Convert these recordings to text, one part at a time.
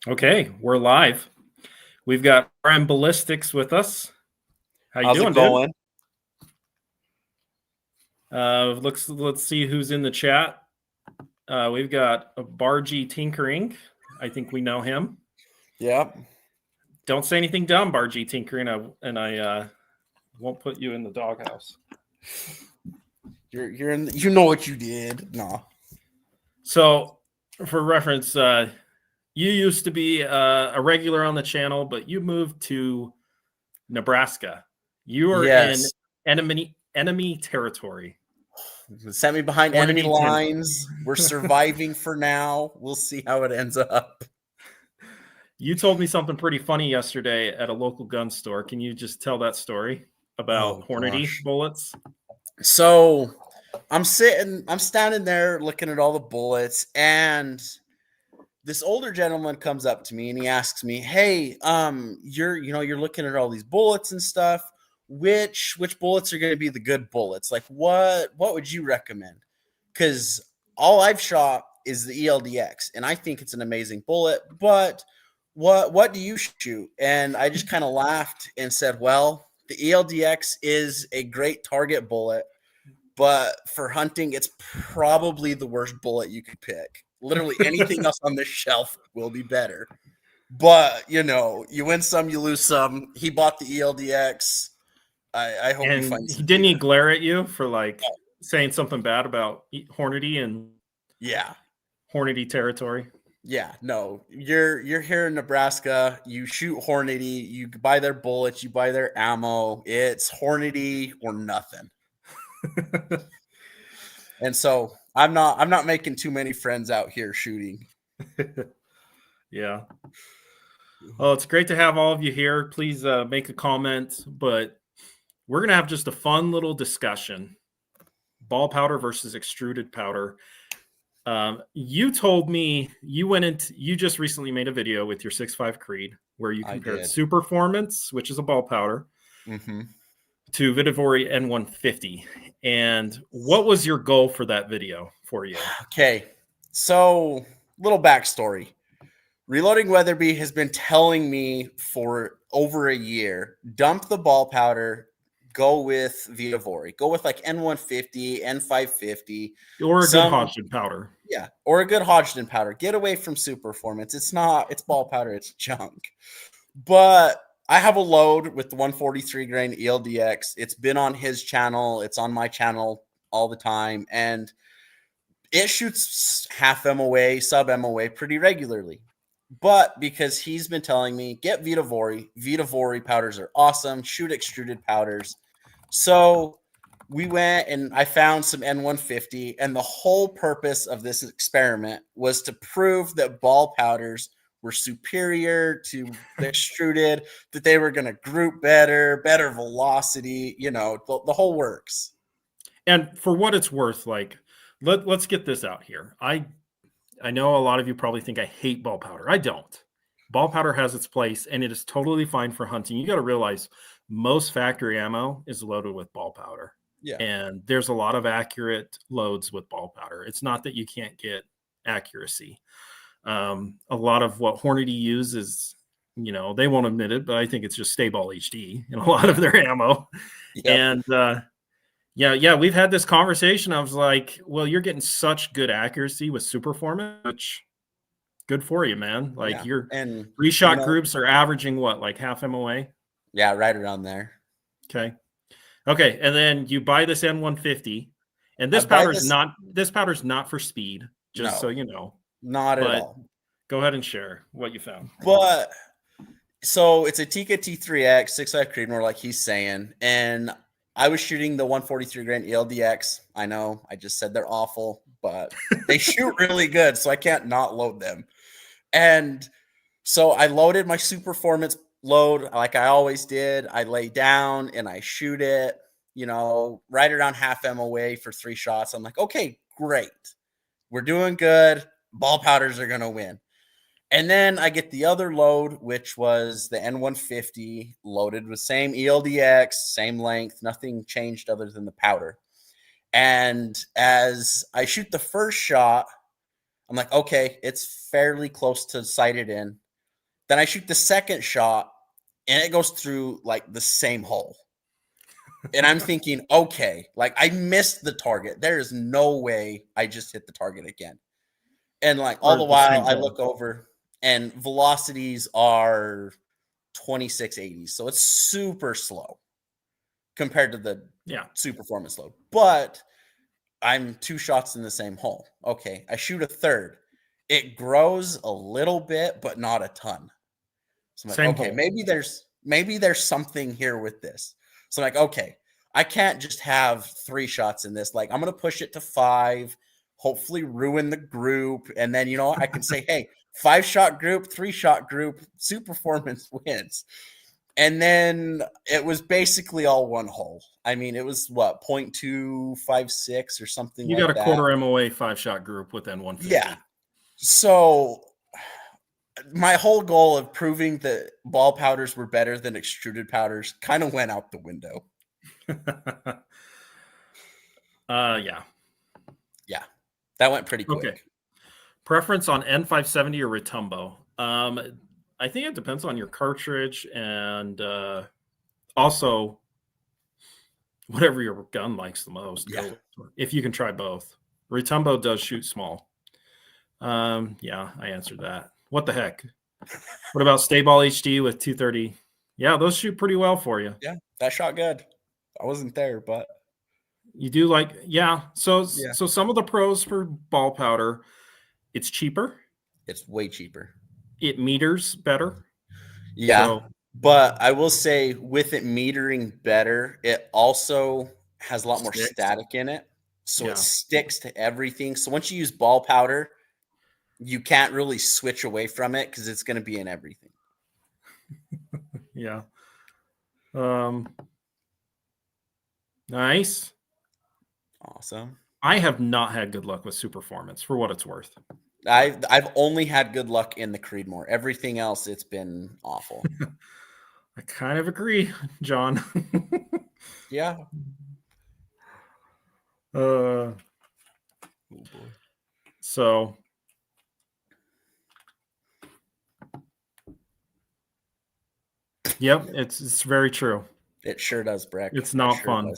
Okay, we're live. We've got Brian Ballistics with us. How you How's doing, it dude? going? Let's see who's in the chat. We've got a Bargy Tinkering. I think we know him. Yep. Don't say anything dumb, Bargy Tinkering, and I won't put you in the doghouse. You're in. You know what you did. No. So, for reference, you used to be a regular on the channel, but you moved to Nebraska. You are in Yes. enemy territory. Sent me behind enemy Hornady 10. lines. We're surviving for now. We'll see how it ends up. You told me something pretty funny yesterday at a local gun store. Can you just tell that story about Hornady bullets? So I'm standing there looking at all the bullets, and this older gentleman comes up to me and he asks me, "Hey, you're looking at all these bullets and stuff. Which bullets are going to be the good bullets? Like what would you recommend? Because all I've shot is the ELDX, and I think it's an amazing bullet. But what do you shoot?" And I just kind of laughed and said, "Well, the ELDX is a great target bullet, but for hunting, it's probably the worst bullet you could pick. Literally anything else on this shelf will be better. But you win some, you lose some. He bought the ELDX. I hope he finds he some didn't he gear. glare at you for like saying something bad about Hornady and Yeah. Hornady territory? Yeah, no. You're here in Nebraska. You shoot Hornady. You buy their bullets. You buy their ammo. It's Hornady or nothing. And so I'm not making too many friends out here shooting. Yeah. Well, it's great to have all of you here. Please make a comment, but we're going to have just a fun little discussion. Ball powder versus extruded powder. You told me you just recently made a video with your 6.5 Creed where you compared Superformance, which is a ball powder, to Vitavori N150. And what was your goal for that video for you? Okay, so little backstory. Reloading Weatherby has been telling me for over a year, dump the ball powder, go with Vitavori, go with like N150, N550. Or a good Hodgson powder. Yeah, or a good Hodgson powder. Get away from Superformance. It's ball powder, it's junk. But I have a load with the 143 grain ELDX. It's been on his channel. It's on my channel all the time. And it shoots half MOA, sub MOA pretty regularly. But because he's been telling me, get Vitavori powders are awesome. Shoot extruded powders. So we went and I found some N150. And the whole purpose of this experiment was to prove that ball powders were superior to the extruded, that they were going to group better velocity, the whole works. And for what it's worth, like, let's get this out here. I know a lot of you probably think I hate ball powder. I don't. Ball powder has its place, and it is totally fine for hunting. You got to realize most factory ammo is loaded with ball powder. Yeah. And there's a lot of accurate loads with ball powder. It's not that you can't get accuracy. A lot of what Hornady uses, they won't admit it, but I think it's just stay ball HD in a lot of their ammo. Yep. And yeah, we've had this conversation. I was like, well, you're getting such good accuracy with Superformance, which good for you, man. Like your reshot groups are averaging what, like half MOA? Yeah, right around there. Okay. And then you buy this N150, and this powder's not for speed, just so you know. Not at all. Go ahead and share what you found. But so it's a Tikka T3X 6.5 Creedmoor, like he's saying, and I was shooting the 143 grain ELDX. I know I just said they're awful, but they shoot really good, so I can't not load them. And so I loaded my Superformance load like I always did. I lay down and I shoot it, right around half MOA for 3 shots. I'm like, okay, great. We're doing good. Ball powders are going to win. And then I get the other load, which was the N150 loaded with same ELDX, same length, nothing changed other than the powder. And as I shoot the first shot, I'm like, okay, it's fairly close to sighted in. Then I shoot the second shot and it goes through like the same hole. And I'm thinking, okay, like I missed the target. There is no way I just hit the target again. And like all Or the the same while I hole. look over and velocities are 2680s. So it's super slow compared to the super performance load. But I'm 2 shots in the same hole. Okay, I shoot a third. It grows a little bit, but not a ton. So I'm like, Same okay, hole. maybe there's something here with this. So I'm like, okay, I can't just have 3 shots in this. Like, I'm gonna push it to 5, hopefully ruin the group, and then I can say, hey, 5-shot group, 3-shot group, super performance wins. And then it was basically all one hole. I mean, it was what, 0.256 or something You like got a that. quarter MOA 5-shot group within 150. Yeah. So my whole goal of proving that ball powders were better than extruded powders kind of went out the window. Yeah. Yeah. That went pretty quick. Okay. Preference on N570 or Retumbo? I think it depends on your cartridge and also whatever your gun likes the most. Yeah. If you can try both. Retumbo does shoot small. Yeah, I answered that. What the heck? What about Stayball HD with 230? Yeah, those shoot pretty well for you. Yeah, that shot good. I wasn't there, but you do like, yeah. So some of the pros for ball powder, it's cheaper. It's way cheaper. It meters better. Yeah. But I will say with it metering better, it also has a lot more static in it. So it sticks to everything. So once you use ball powder, you can't really switch away from it because it's going to be in everything. Yeah. Nice. Awesome. I have not had good luck with super performance for what it's worth. I've only had good luck in the Creedmoor. Everything else, it's been awful. I kind of agree, John. Yeah. Oh boy. So yep, it's very true. It sure does, Breck. It's not fun.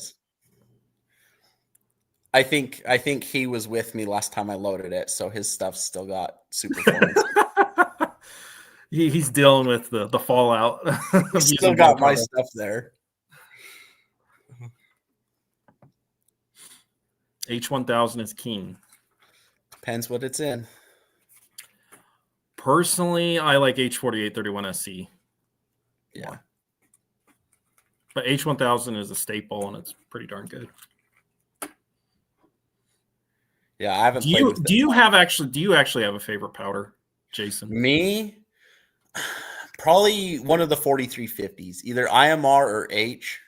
I think he was with me last time I loaded it, so his stuff's still got super performance. He's dealing with the fallout. He's still got my stuff there. H1000 is king. Depends what it's in. Personally, I like H4831SC. Yeah. But H1000 is a staple and it's pretty darn good. Yeah, I haven't. Do you actually have a favorite powder, Jason? Me, probably one of the 4350s, either IMR or H,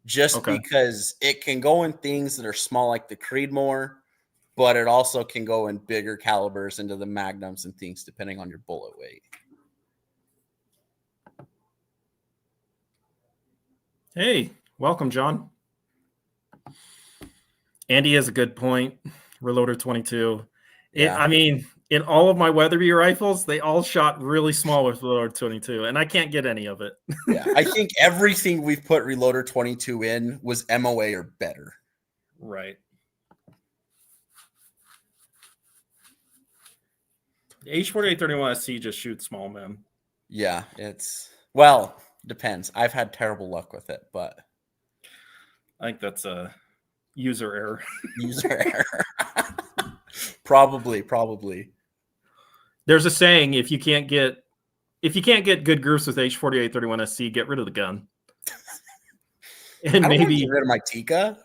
just because it can go in things that are small like the Creedmoor, but it also can go in bigger calibers into the Magnums and things depending on your bullet weight. Hey, welcome, John. Andy has a good point. Reloader 22. Yeah. I mean, in all of my Weatherby rifles, they all shot really small with Reloader 22, and I can't get any of it. Yeah, I think everything we've put Reloader 22 in was MOA or better. Right. H4831SC just shoots small, man. Yeah, depends. I've had terrible luck with it, but I think that's a user error. User error. Probably. There's a saying: if you can't get good groups with H4831SC, get rid of the gun. And maybe get rid of my Tika.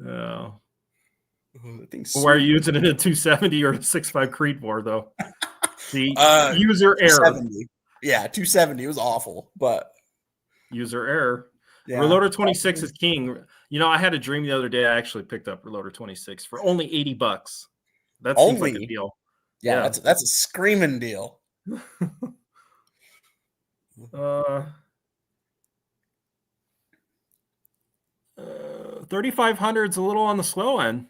Oh. Why are you using it in a 270 or a 6.5 Creedmoor, though? See, user error. Yeah, 270 was awful, but user error. Yeah, Reloader 26 is king. I had a dream the other day. I actually picked up Reloader 26 for only $80. That seems like a deal. Yeah, that's a screaming deal. 3,500 is a little on the slow end.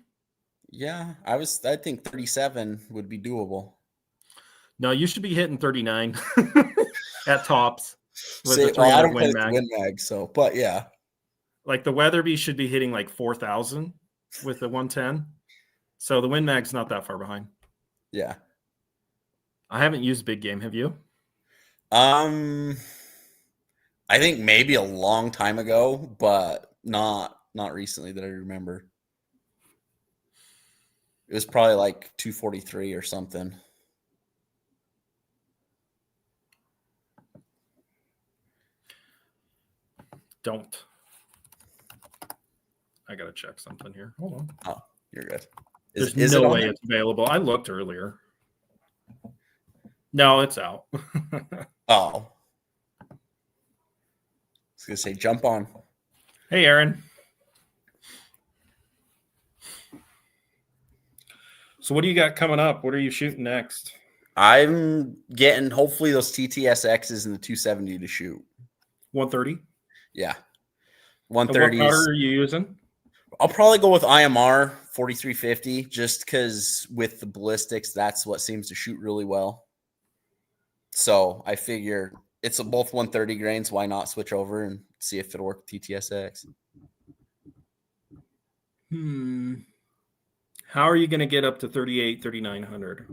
Yeah, I think 37 would be doable. No, you should be hitting 39 at tops with See, the well, I 300 don't play Win with the Mag. Win Mag, so but yeah. Like the Weatherby should be hitting like 4,000 with the 110. So the Win Mag's not that far behind. Yeah. I haven't used big game. Have you? I think maybe a long time ago, but not recently that I remember. It was probably like 243 or something. Don't. I gotta check something here. Hold on. Oh, you're good. There's Is no it on way there? it's available. I looked earlier. No, it's out. Oh. I was gonna say jump on. Hey, Aaron. So what do you got coming up? What are you shooting next? I'm getting hopefully those TTSXs and the 270 to shoot. 130. Yeah. And what powder 130s. are you using? I'll probably go with IMR 4350 just because with the ballistics, that's what seems to shoot really well. So I figure it's both 130 grains. Why not switch over and see if it'll work with TTSX? How are you going to get up to 38, 3900?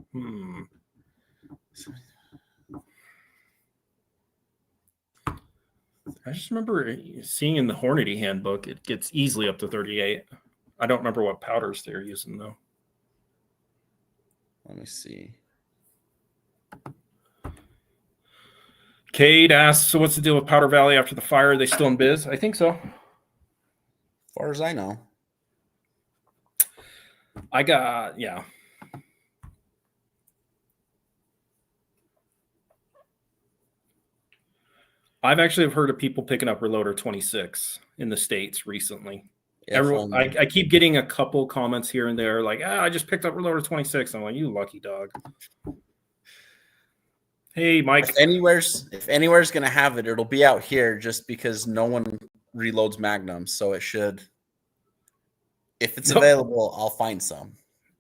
I just remember seeing in the Hornady handbook, it gets easily up to 38. I don't remember what powders they're using, though. Let me see. Cade asks, so what's the deal with Powder Valley after the fire? Are they still in biz? I think so. As far as I know. Yeah. I've actually heard of people picking up Reloader 26 in the States recently. Yeah, Everyone, I keep getting a couple comments here and there like, I just picked up Reloader 26. I'm like, you lucky dog. Hey, Mike. If anywhere's going to have it, it'll be out here just because no one reloads Magnums. So it should. If it's available, I'll find some.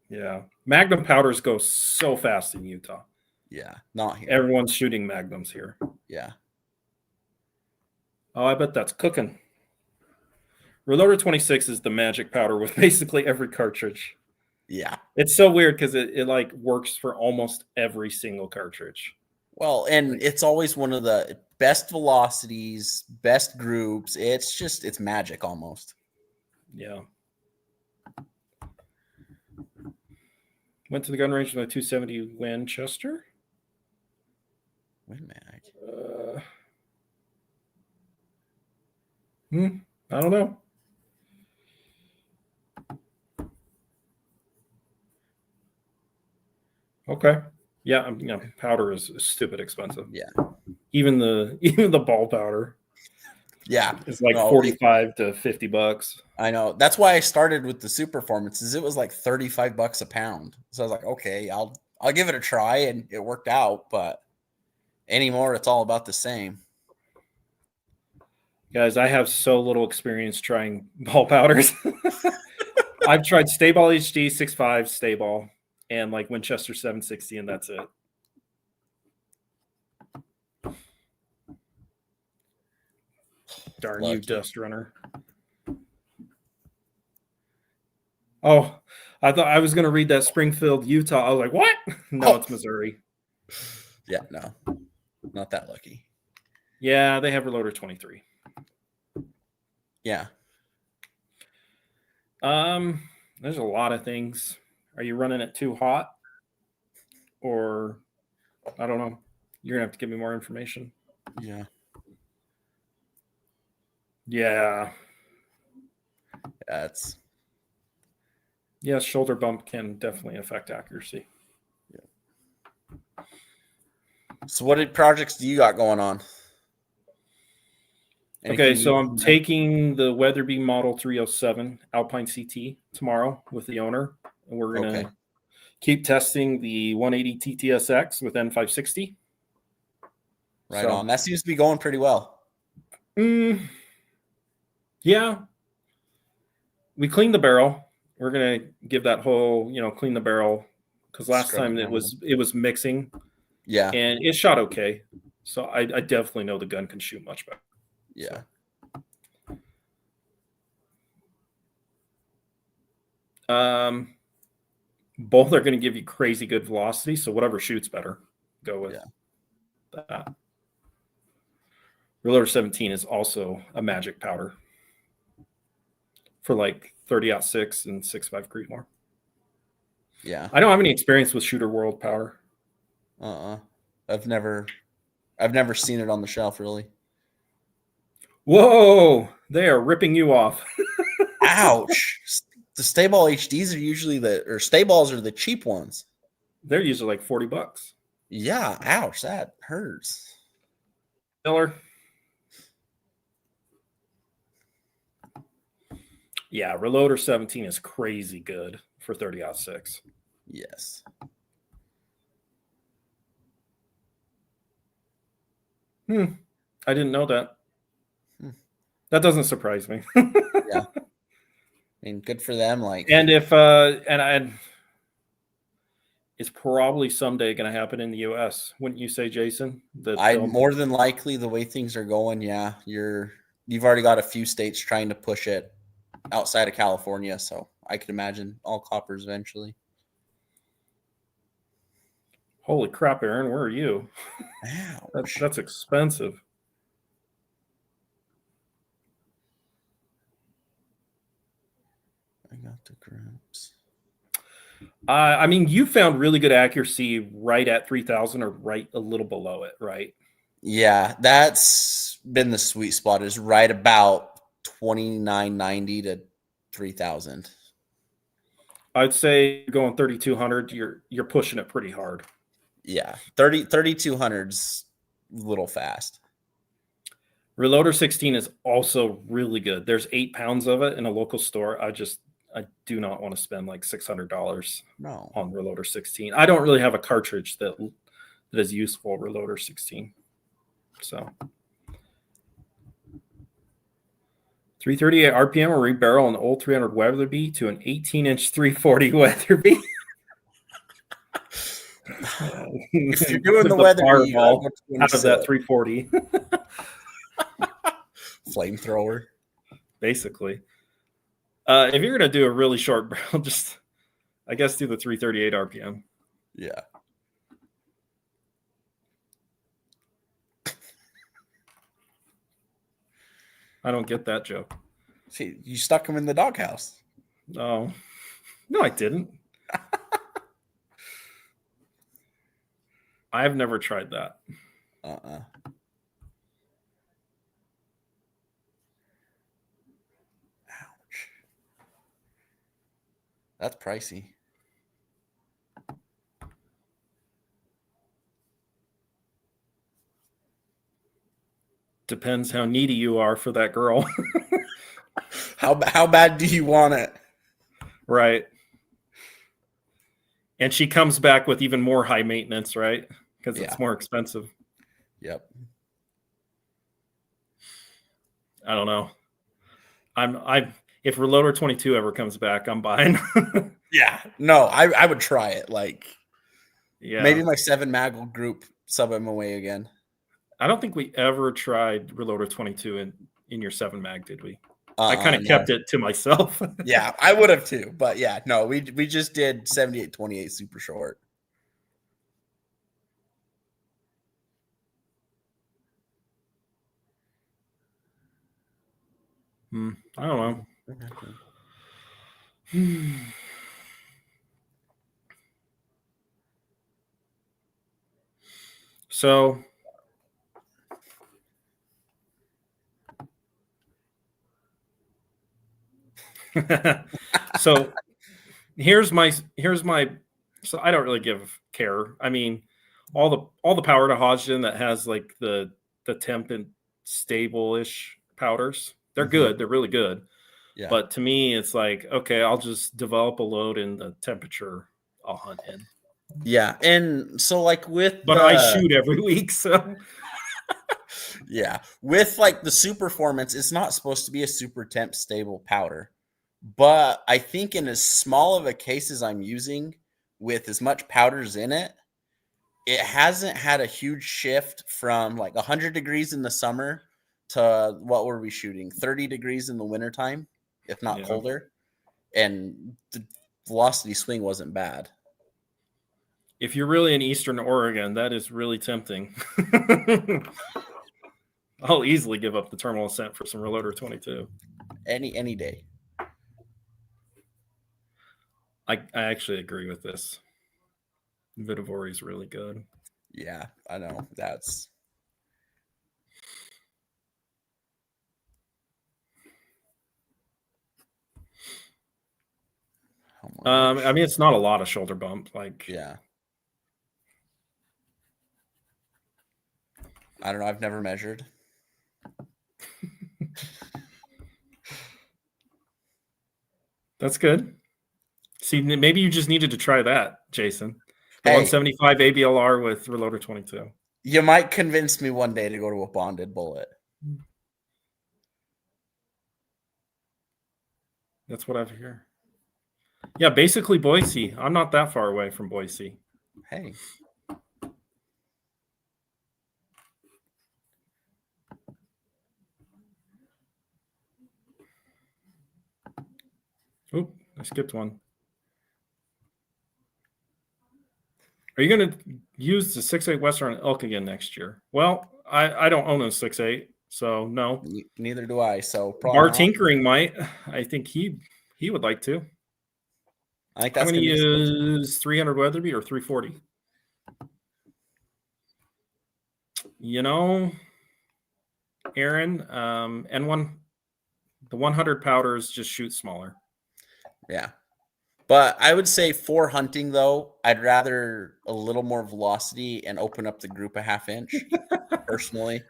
Yeah. Magnum powders go so fast in Utah. Yeah, not here. Everyone's shooting Magnums here. Yeah. Oh, I bet that's cooking. Reloader 26 is the magic powder with basically every cartridge. Yeah. It's so weird because it like works for almost every single cartridge. Well, and it's always one of the best velocities, best groups. It's magic almost. Yeah. Went to the gun range with a 270 Winchester. Win Mag. I don't know. Okay. Yeah, powder is stupid expensive. Yeah. Even the ball powder. Yeah. It's like $45 to $50. I know. That's why I started with the Super Performances. It was like $35 a pound. So I was like, okay, I'll give it a try, and it worked out, but anymore it's all about the same. Guys, I have so little experience trying ball powders. I've tried Stayball HD 6.5 Stayball and like Winchester 760, and that's it. Darn you, Dust Runner. Oh, I thought I was going to read that Springfield, Utah. I was like, what? No, it's Missouri. Yeah, no. Not that lucky. Yeah, they have Reloader 23. Yeah. There's a lot of things. Are you running it too hot? Or I don't know. You're gonna have to give me more information. Yeah. Yeah. Yes, shoulder bump can definitely affect accuracy. Yeah. So what projects do you got going on? Okay, so I'm taking the Weatherby Model 307 Alpine CT tomorrow with the owner, and we're going to keep testing the 180 TTSX with N560. Right on. That seems to be going pretty well. Yeah. We cleaned the barrel. We're going to give that whole, clean the barrel, because last time it was mixing. Yeah. and it shot okay. So I definitely know the gun can shoot much better. Yeah. So, both are going to give you crazy good velocity. So whatever shoots better, go with that. Reloader 17 is also a magic powder for like 30-06 and 6.5 Creedmoor. Yeah. I don't have any experience with Shooter World powder. I've never seen it on the shelf, really. Whoa, they are ripping you off. Ouch. The Stay Ball HDs are usually Stay Balls are the cheap ones. They're usually like $40. Yeah, ouch, that hurts. Miller. Yeah, Reloader 17 is crazy good for 30-06. Yes. I didn't know that. That doesn't surprise me. Yeah. I mean, good for them. Like, and if it's probably someday going to happen in the U.S. Wouldn't you say, Jason? More than likely, the way things are going, yeah, you've already got a few states trying to push it outside of California, so I could imagine all coppers eventually. Holy crap, Aaron! Where are you? That's expensive. I got the groups. I mean, you found really good accuracy right at 3,000 or right a little below it, right? Yeah, that's been the sweet spot, is right about 2,990 to 3,000. I'd say going 3,200, you're pushing it pretty hard. Yeah, 3,200's a little fast. Reloader 16 is also really good. There's 8 pounds of it in a local store. I do not want to spend like $600 on Reloader 16. I don't really have a cartridge that is useful Reloader 16. So 338 RPM or rebarrel an old 300 Weatherby to an 18-inch 340 Weatherby. If you're doing the Weatherby, out of that 340 flamethrower, basically. If you're gonna do a really short barrel, just I guess do the 338 RPM. Yeah. I don't get that joke. See, you stuck him in the doghouse. No, I didn't. I've never tried that. Ouch. That's pricey. Depends how needy you are for that girl. How bad do you want it? Right. And she comes back with even more high maintenance, right? Because it's more expensive. Yep. I don't know. If Reloader 22 ever comes back, I'm buying. Yeah. No, I would try it. Like, yeah. Maybe my 7 Mag group sub him away again. I don't think we ever tried Reloader 22 in your 7 Mag, did we? I kind of kept it to myself. Yeah, I would have too. But yeah, no, we just did 78-28 super short. I don't know. So so here's my so I don't really care. I mean, all the powder to Hodgdon that has like the temp and stable-ish powders, they're good. They're really good. Yeah. But to me, it's like, okay, I'll just develop a load in the temperature I'll hunt in. Yeah, and so like but I shoot every week, so yeah, with like the super performance, it's not supposed to be a super temp stable powder. But I think in as small of a case as I'm using, with as much powders in it, it hasn't had a huge shift from like 100 degrees in the summer to what were we shooting? 30 degrees in the wintertime, if not Yeah. colder. And the velocity swing wasn't bad. If you're really in Eastern Oregon, that is really tempting. I'll easily give up the terminal ascent for some Reloader 22. Any day. I actually agree with this. Vitavori is really good. Yeah, I know. That's how much. I mean, it's not a lot of shoulder bump. Like, Yeah. I don't know. I've never measured. that's good. See, maybe you just needed to try that, Jason. The Hey, 175 ABLR with Reloader 22. you might convince me one day to go to a bonded bullet. That's what I've heard. Yeah, basically Boise. I'm not that far away from Boise. Hey. Oop, I skipped one. Are you going to use the 6.8 Western elk again next year? Well, I don't own a 6.8, so no. Neither do I. So probably Bar not. Tinkering might. I think he would like to. I think I'm that's going to gonna be use 300 Weatherby or 340. You know, Aaron, N1, the 100 powders just shoot smaller. yeah. But I would say for hunting though, I'd rather a little more velocity and open up the group a half inch personally.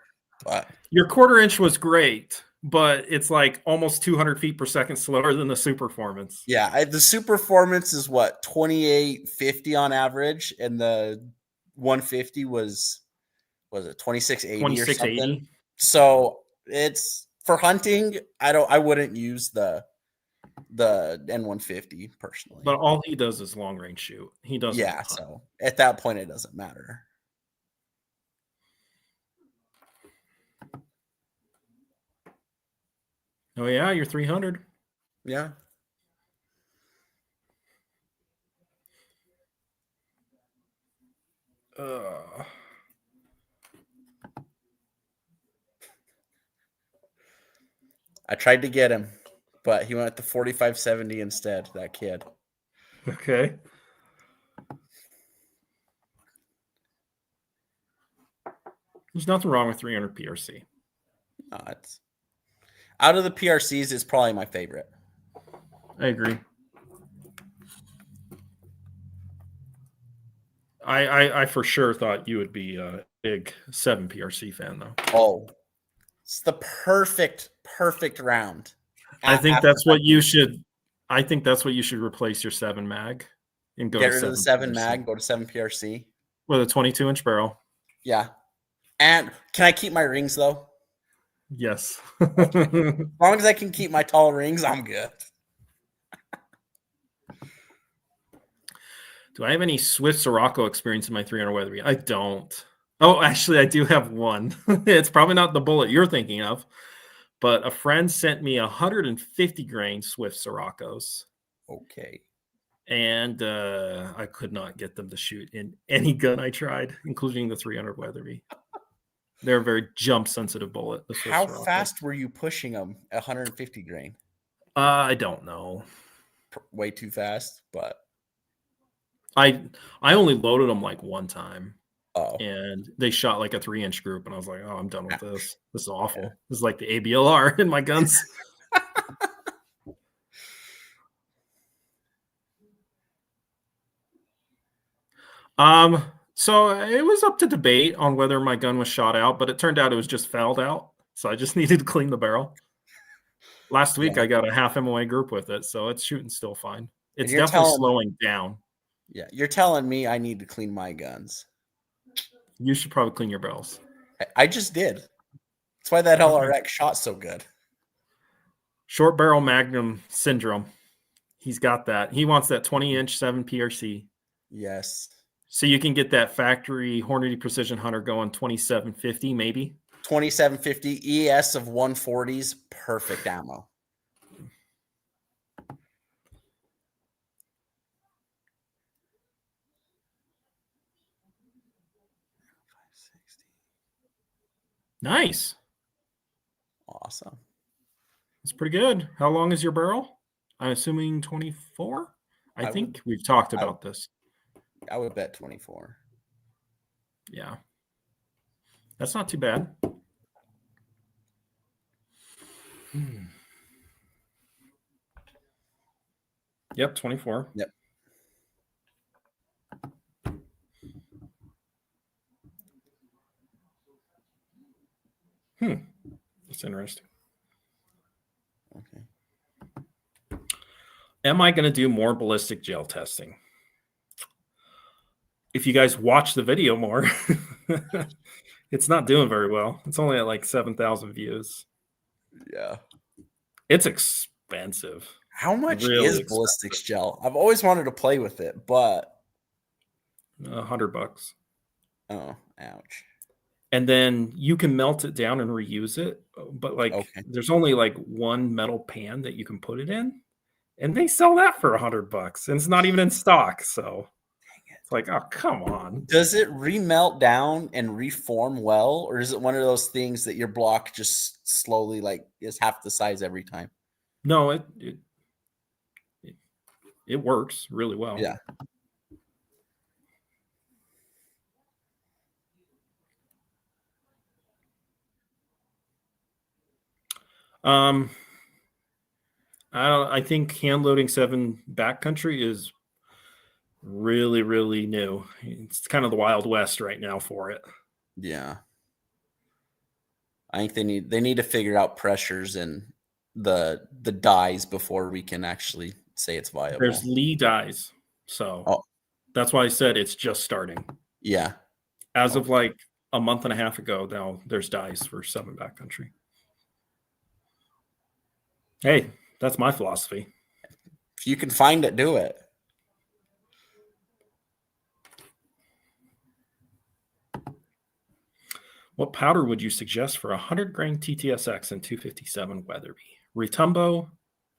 But Your quarter inch was great, but it's like almost 200 feet per second slower than the Superformance. yeah, the Superformance is what 2850 on average, and the 150 was it 2680 or something. 2680. So it's for hunting. I wouldn't use the N150 personally. But all he does is long range shoot. He doesn't. Yeah, hunt. so at that point it doesn't matter. Oh yeah, you're 300. Yeah. I tried to get him, but he went at the 4570 instead, that kid. Okay. There's nothing wrong with 300 PRC. No, it's out of the PRCs, it's probably my favorite. I agree. I for sure thought you would be a big 7 PRC fan, though. Oh, it's the perfect round. I think that's what you should. I think that's what you should replace your 7 mag and go get to rid of the 7 mag, go to 7 PRC with a 22-inch barrel. Yeah. And can I keep my rings though? Yes. As long as I can keep my tall rings, I'm good. Do I have any Swift Sirocco experience in my 300 Weatherby? I don't. Oh, actually, I do have one. It's probably not the bullet you're thinking of, but a friend sent me 150 grain Swift Siroccos. Okay. And I could not get them to shoot in any gun I tried, including the 300 Weatherby. They're a very jump sensitive bullet. How fast were you pushing them at 150 grain? I don't know. Way too fast, but I only loaded them like one time. Oh. And they shot like a 3-inch group, and I was like, "Oh, I'm done with this. This is awful. Yeah. This is like the ABLR in my guns." So it was up to debate on whether my gun was shot out, but it turned out it was just fouled out. So I just needed to clean the barrel. Last week I got a half MOA group with it, so it's shooting still fine. It's definitely slowing down. Yeah, you're telling me I need to clean my guns. You should probably clean your barrels. I just did. That's why that LRX shot so good. Short barrel magnum syndrome. He's got that. He wants that 20-inch 7 PRC. Yes. So you can get that factory Hornady Precision Hunter going 2750 maybe. 2750 ES of 140s, perfect ammo. Nice. Awesome. That's pretty good. How long is your barrel? I'm assuming 24. I think we've talked about this. I would bet 24. Yeah. That's not too bad. Yep, 24. Yep. That's interesting. Okay. Am I going to do more ballistic gel testing? If you guys watch the video more, it's not doing very well. It's only at like 7,000 views. Yeah. It's expensive. How much Really is ballistics gel? I've always wanted to play with it, but $100. oh, ouch. And then you can melt it down and reuse it, but like there's only like one metal pan that you can put it in, and they sell that for $100, and it's not even in stock. So it's like, oh, come on. Does it remelt down and reform well, or is it one of those things that your block just slowly like is half the size every time? No, it works really well. Yeah. I think hand loading 7 backcountry is really, really new. It's kind of the Wild West right now for it. Yeah. I think they need to figure out pressures and the dies before we can actually say it's viable. There's Lee dies. So that's why I said it's just starting. Yeah. As of like a month and a half ago, now there's dies for 7 backcountry. Hey, that's my philosophy. If you can find it, do it. What powder would you suggest for a 100 grain TTSX and 257 Weatherby? Retumbo,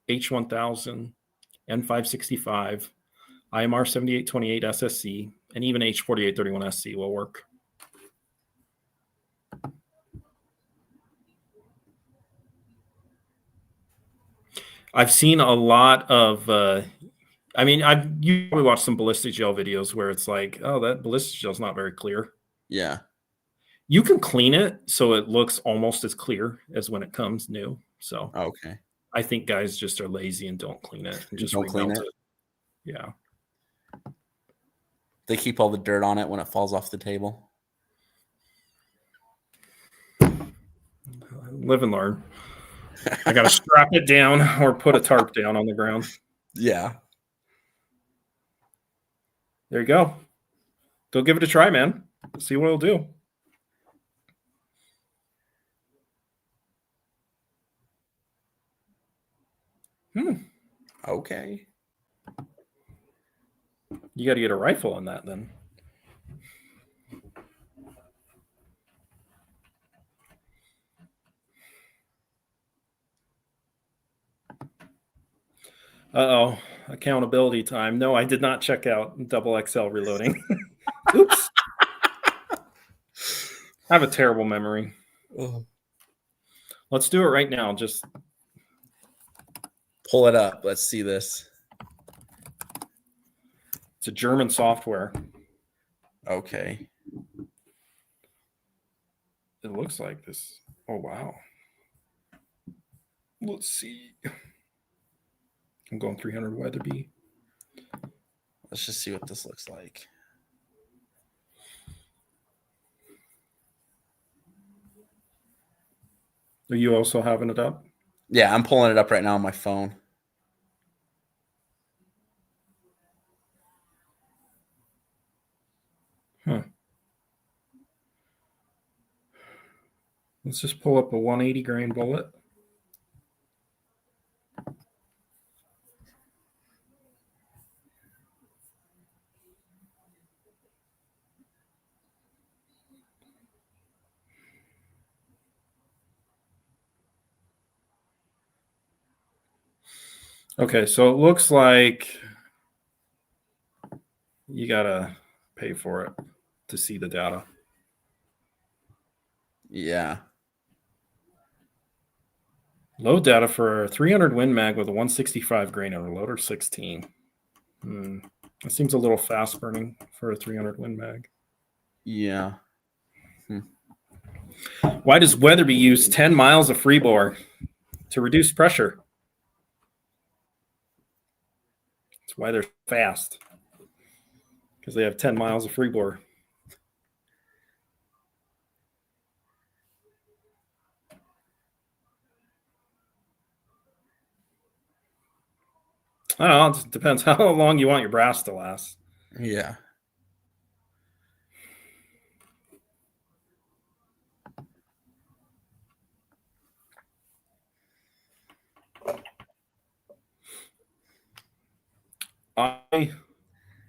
H1000, N565, IMR 7828 SSC, and even H4831 SC will work. I've seen a lot of, you probably watched some ballistic gel videos where it's like, oh, that ballistic gel is not very clear. Yeah. You can clean it so it looks almost as clear as when it comes new. So okay. I think guys just are lazy and don't clean it and just remelt it. Yeah. They keep all the dirt on it when it falls off the table. Live and learn. I got to strap it down or put a tarp down on the ground. Yeah. There you go. Go give it a try, man. See what it'll do. Okay. You got to get a rifle on that then. Uh-oh. Accountability time. No, I did not check out double XL reloading. Oops. I have a terrible memory. Let's do it right now. Just pull it up. Let's see this. It's a German software. Okay. It looks like this. Oh, wow. Let's see. I'm going 300 Weatherby. Let's just see what this looks like. Are you also having it up? Yeah, I'm pulling it up right now on my phone. Let's just pull up a 180 grain bullet. Okay, so it looks like you gotta pay for it to see the data. Yeah. Load data for a 300 Win Mag with a 165 grain and a loader 16. That seems a little fast burning for a 300 Win Mag. Yeah. Why does Weatherby use 10 miles of freebore to reduce pressure? That's why they're fast. Because they have 10 miles of freebore. I don't know. It depends how long you want your brass to last. Yeah. I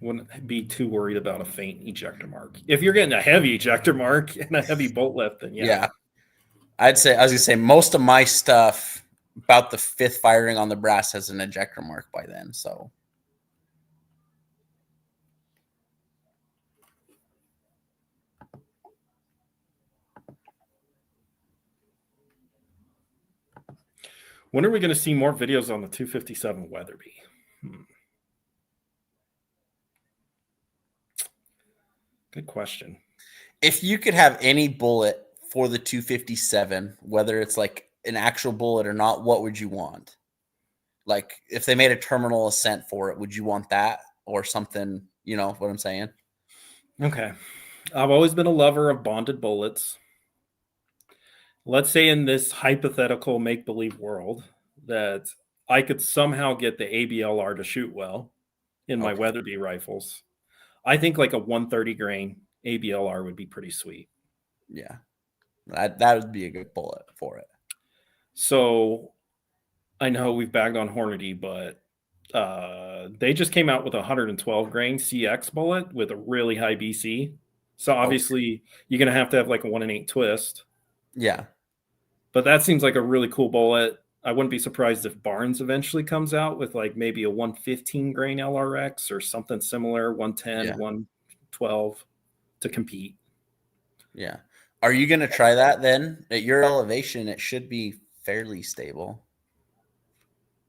wouldn't be too worried about a faint ejector mark. If you're getting a heavy ejector mark and a heavy bolt lift, then Yeah. I was gonna say most of my stuff about the fifth firing on the brass has an ejector mark by then. So when are we going to see more videos on the 257 Weatherby? Good question. if you could have any bullet for the 257, whether it's like an actual bullet or not, what would you want? Like if they made a terminal ascent for it, would you want that or something? You know what I'm saying? Okay. I've always been a lover of bonded bullets. Let's say in this hypothetical make-believe world that I could somehow get the ABLR to shoot well in my Weatherby rifles. I think like a 130 grain ABLR would be pretty sweet. Yeah. That would be a good bullet for it. So I know we've bagged on Hornady, but they just came out with a 112 grain CX bullet with a really high BC. So obviously you're going to have like a 1-in-8 twist. Yeah. But that seems like a really cool bullet. I wouldn't be surprised if Barnes eventually comes out with like maybe a 115 grain LRX or something similar, 110, 112 to compete. Yeah. Are you going to try that then? At your elevation, it should be fairly stable.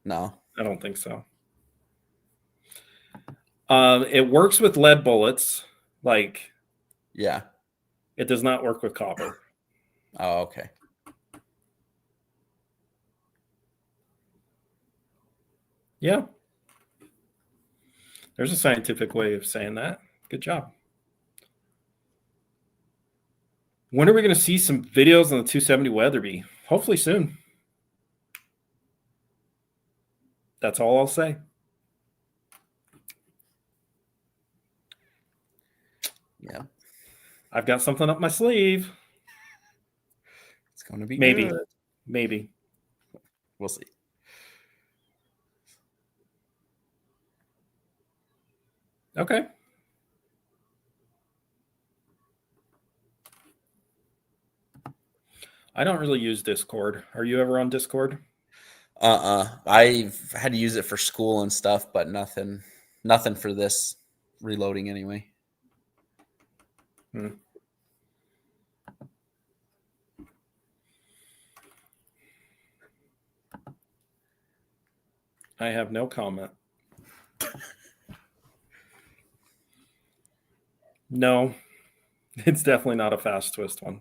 No. I don't think so. It works with lead bullets. Like, yeah. It does not work with copper. Oh, okay. Yeah. There's a scientific way of saying that. Good job. When are we going to see some videos on the 270 Weatherby? Hopefully soon. That's all I'll say. Yeah. I've got something up my sleeve. It's going to be maybe. good. Maybe. We'll see. Okay. I don't really use Discord. Are you ever on Discord? I've had to use it for school and stuff, but nothing for this reloading anyway. I have no comment. No, it's definitely not a fast twist one.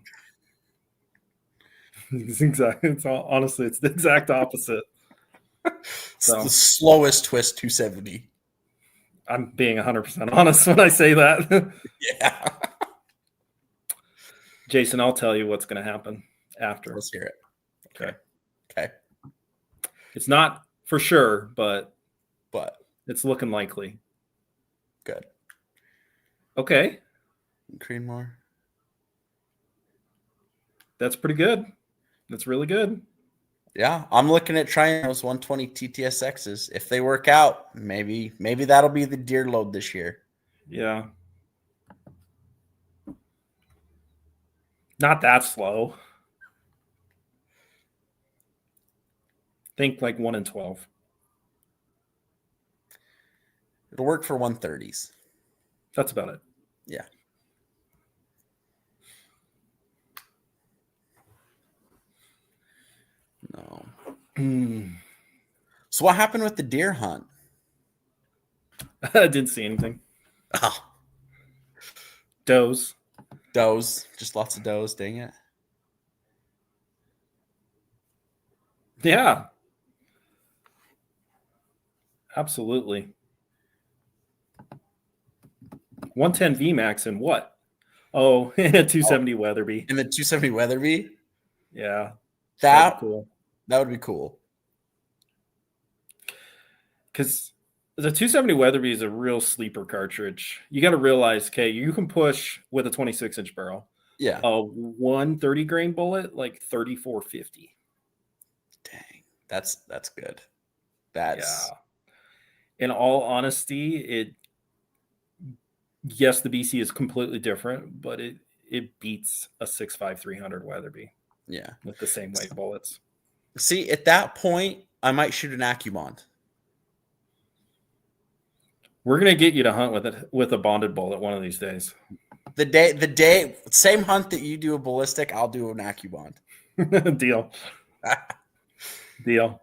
Honestly, it's the exact opposite. It's the slowest twist 270. I'm being 100% honest when I say that. Yeah. Jason, I'll tell you what's going to happen after. Let's hear it. Okay. It's not for sure, but it's looking likely. Good. Okay. Creedmoor. That's pretty good. That's really good. Yeah, I'm looking at trying those 120 TTSXs. If they work out, maybe that'll be the deer load this year. Yeah. Not that slow. Think like 1 in 12. It'll work for 130s. That's about it. Yeah. No. So what happened with the deer hunt? I didn't see anything. Oh, Does. does. Just lots of does, dang it. Yeah. Absolutely. 110 VMAX and what? Oh, 270 Weatherby. And the 270 Weatherby? Yeah. That That'd be cool. That would be cool. Because the 270 Weatherby is a real sleeper cartridge. You got to realize, okay, you can push with a 26-inch barrel. Yeah. A 130 grain bullet, like 3450. Dang. That's good. That's Yeah. In all honesty, yes, the BC is completely different, but it beats a 6.5300 Weatherby. Yeah. With the same weight bullets. See, at that point, I might shoot an AccuBond. We're gonna get you to hunt with a bonded bullet one of these days. The day, same hunt that you do a ballistic, I'll do an AccuBond. Deal. Deal.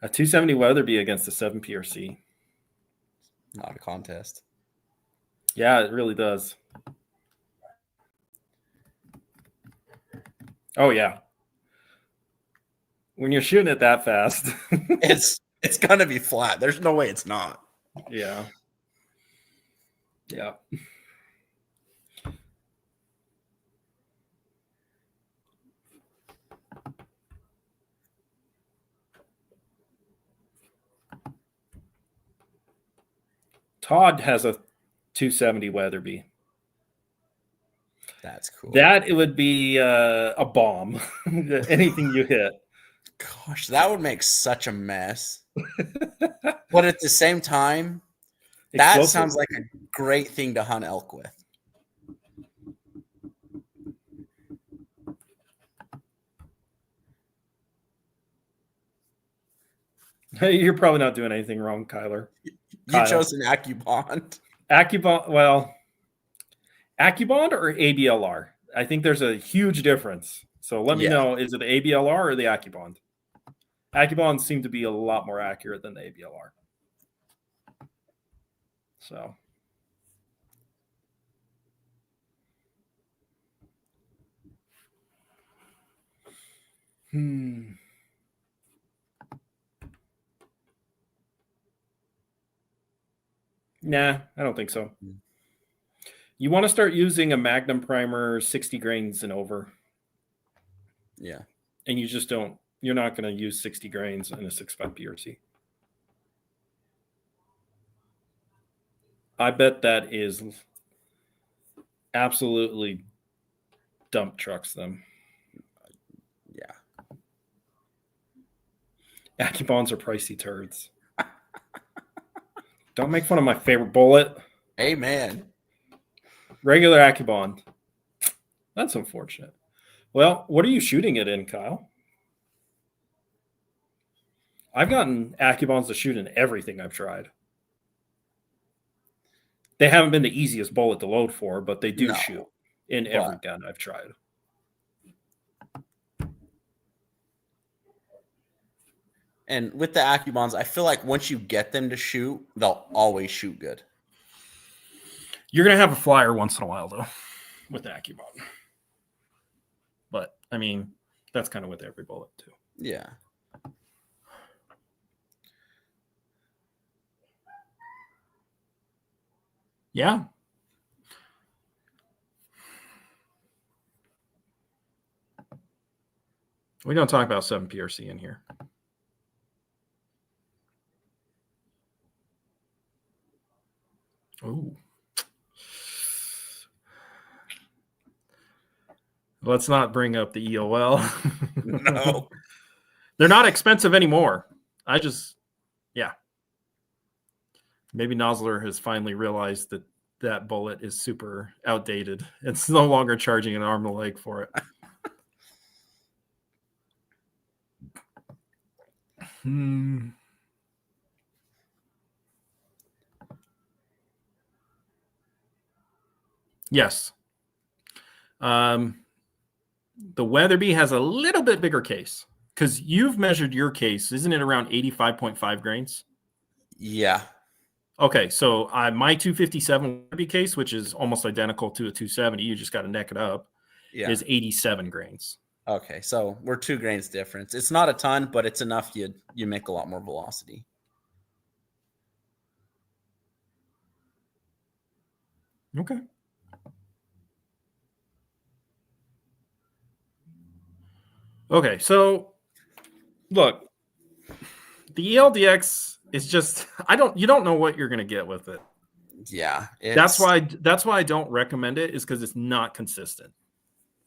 A 270 Weatherby against a 7 PRC. Not a contest. Yeah, it really does. Oh yeah. When you're shooting it that fast, it's gonna be flat. There's no way it's not. Yeah. Yeah. Todd has a 270 Weatherby. That's cool. That it would be a bomb. Anything you hit. Gosh, that would make such a mess. But at the same time, that Explosive. sounds like a great thing to hunt elk with. You're probably not doing anything wrong, Kyler. You chose an AccuBond. AccuBond, well, AccuBond or ABLR? I think there's a huge difference. So let me know, is it the ABLR or the AccuBond? AccuBonds seem to be a lot more accurate than the ABLR. So. Nah, I don't think so. You want to start using a Magnum primer 60 grains and over. Yeah. And you just don't, you're not going to use 60 grains in a 6.5 PRC. I bet that is absolutely dump trucks them. Yeah. AccuBonds are pricey turds. Don't make fun of my favorite bullet. Amen. Regular AccuBond. That's unfortunate. Well, what are you shooting it in, Kyle? I've gotten AccuBonds to shoot in everything I've tried. They haven't been the easiest bullet to load for, but they do shoot in every gun I've tried. And with the AccuBonds, I feel like once you get them to shoot, they'll always shoot good. You're going to have a flyer once in a while, though, with the AccuBond. But, I mean, that's kind of with every bullet, too. Yeah. Yeah. We don't talk about 7 PRC in here. Ooh. Let's not bring up the EOL. No. They're not expensive anymore. Yeah. Maybe Nosler has finally realized that that bullet is super outdated. It's no longer charging an arm and a leg for it. Yes. The Weatherby has a little bit bigger case because you've measured your case. Isn't it around 85.5 grains? Yeah. Okay, so my 257 Weatherby case, which is almost identical to a 270, you just got to neck it up, is 87 grains. Okay, so we're 2 grains difference. It's not a ton, but it's enough you make a lot more velocity. Okay. Okay, so look, the ELDX is just you don't know what you're going to get with it. Yeah, that's why I don't recommend it, is because it's not consistent.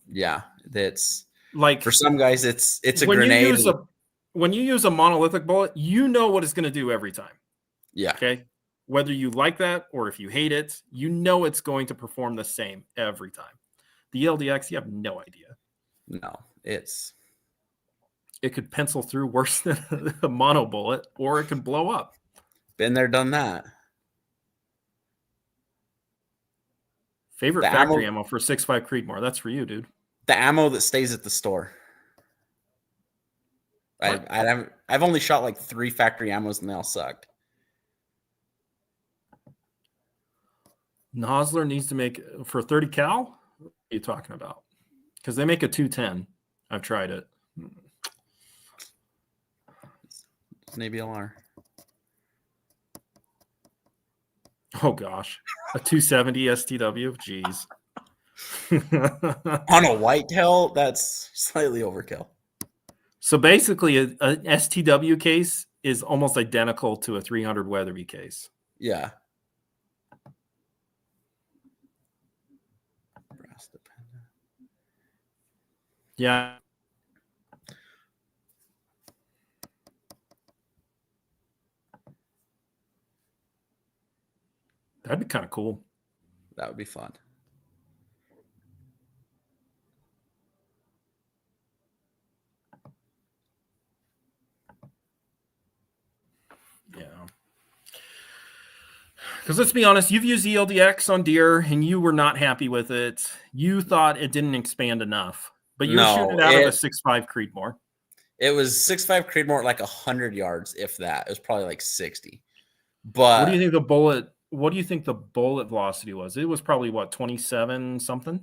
Yeah, that's like for some guys it's a when grenade. When you use a monolithic bullet, you know what it's going to do every time. Yeah. Okay. Whether you like that or if you hate it, you know it's going to perform the same every time. The ELDX, you have no idea. No, it could pencil through worse than a mono bullet, or it could blow up. Been there, done that. Favorite factory ammo for 6.5 Creedmoor? That's for you, dude. The ammo that stays at the store. I've only shot like 3 factory ammos and they all sucked. Nosler needs to make for 30 cal. What are you talking about? Because they make a 210. I've tried it. It's an ABLR. Oh gosh, a 270 STW. Jeez. On a whitetail, that's slightly overkill. So basically, a STW case is almost identical to a 300 Weatherby case. Yeah. Yeah. That'd be kind of cool. That would be fun. Yeah. Because let's be honest, you've used ELDX on deer and you were not happy with it. You thought it didn't expand enough, but you're shooting it out of a 6.5 Creedmoor. It was 6.5 Creedmoor, like 100 yards, if that. It was probably like 60. But what do you think the bullet velocity was? It was probably what, 27 something?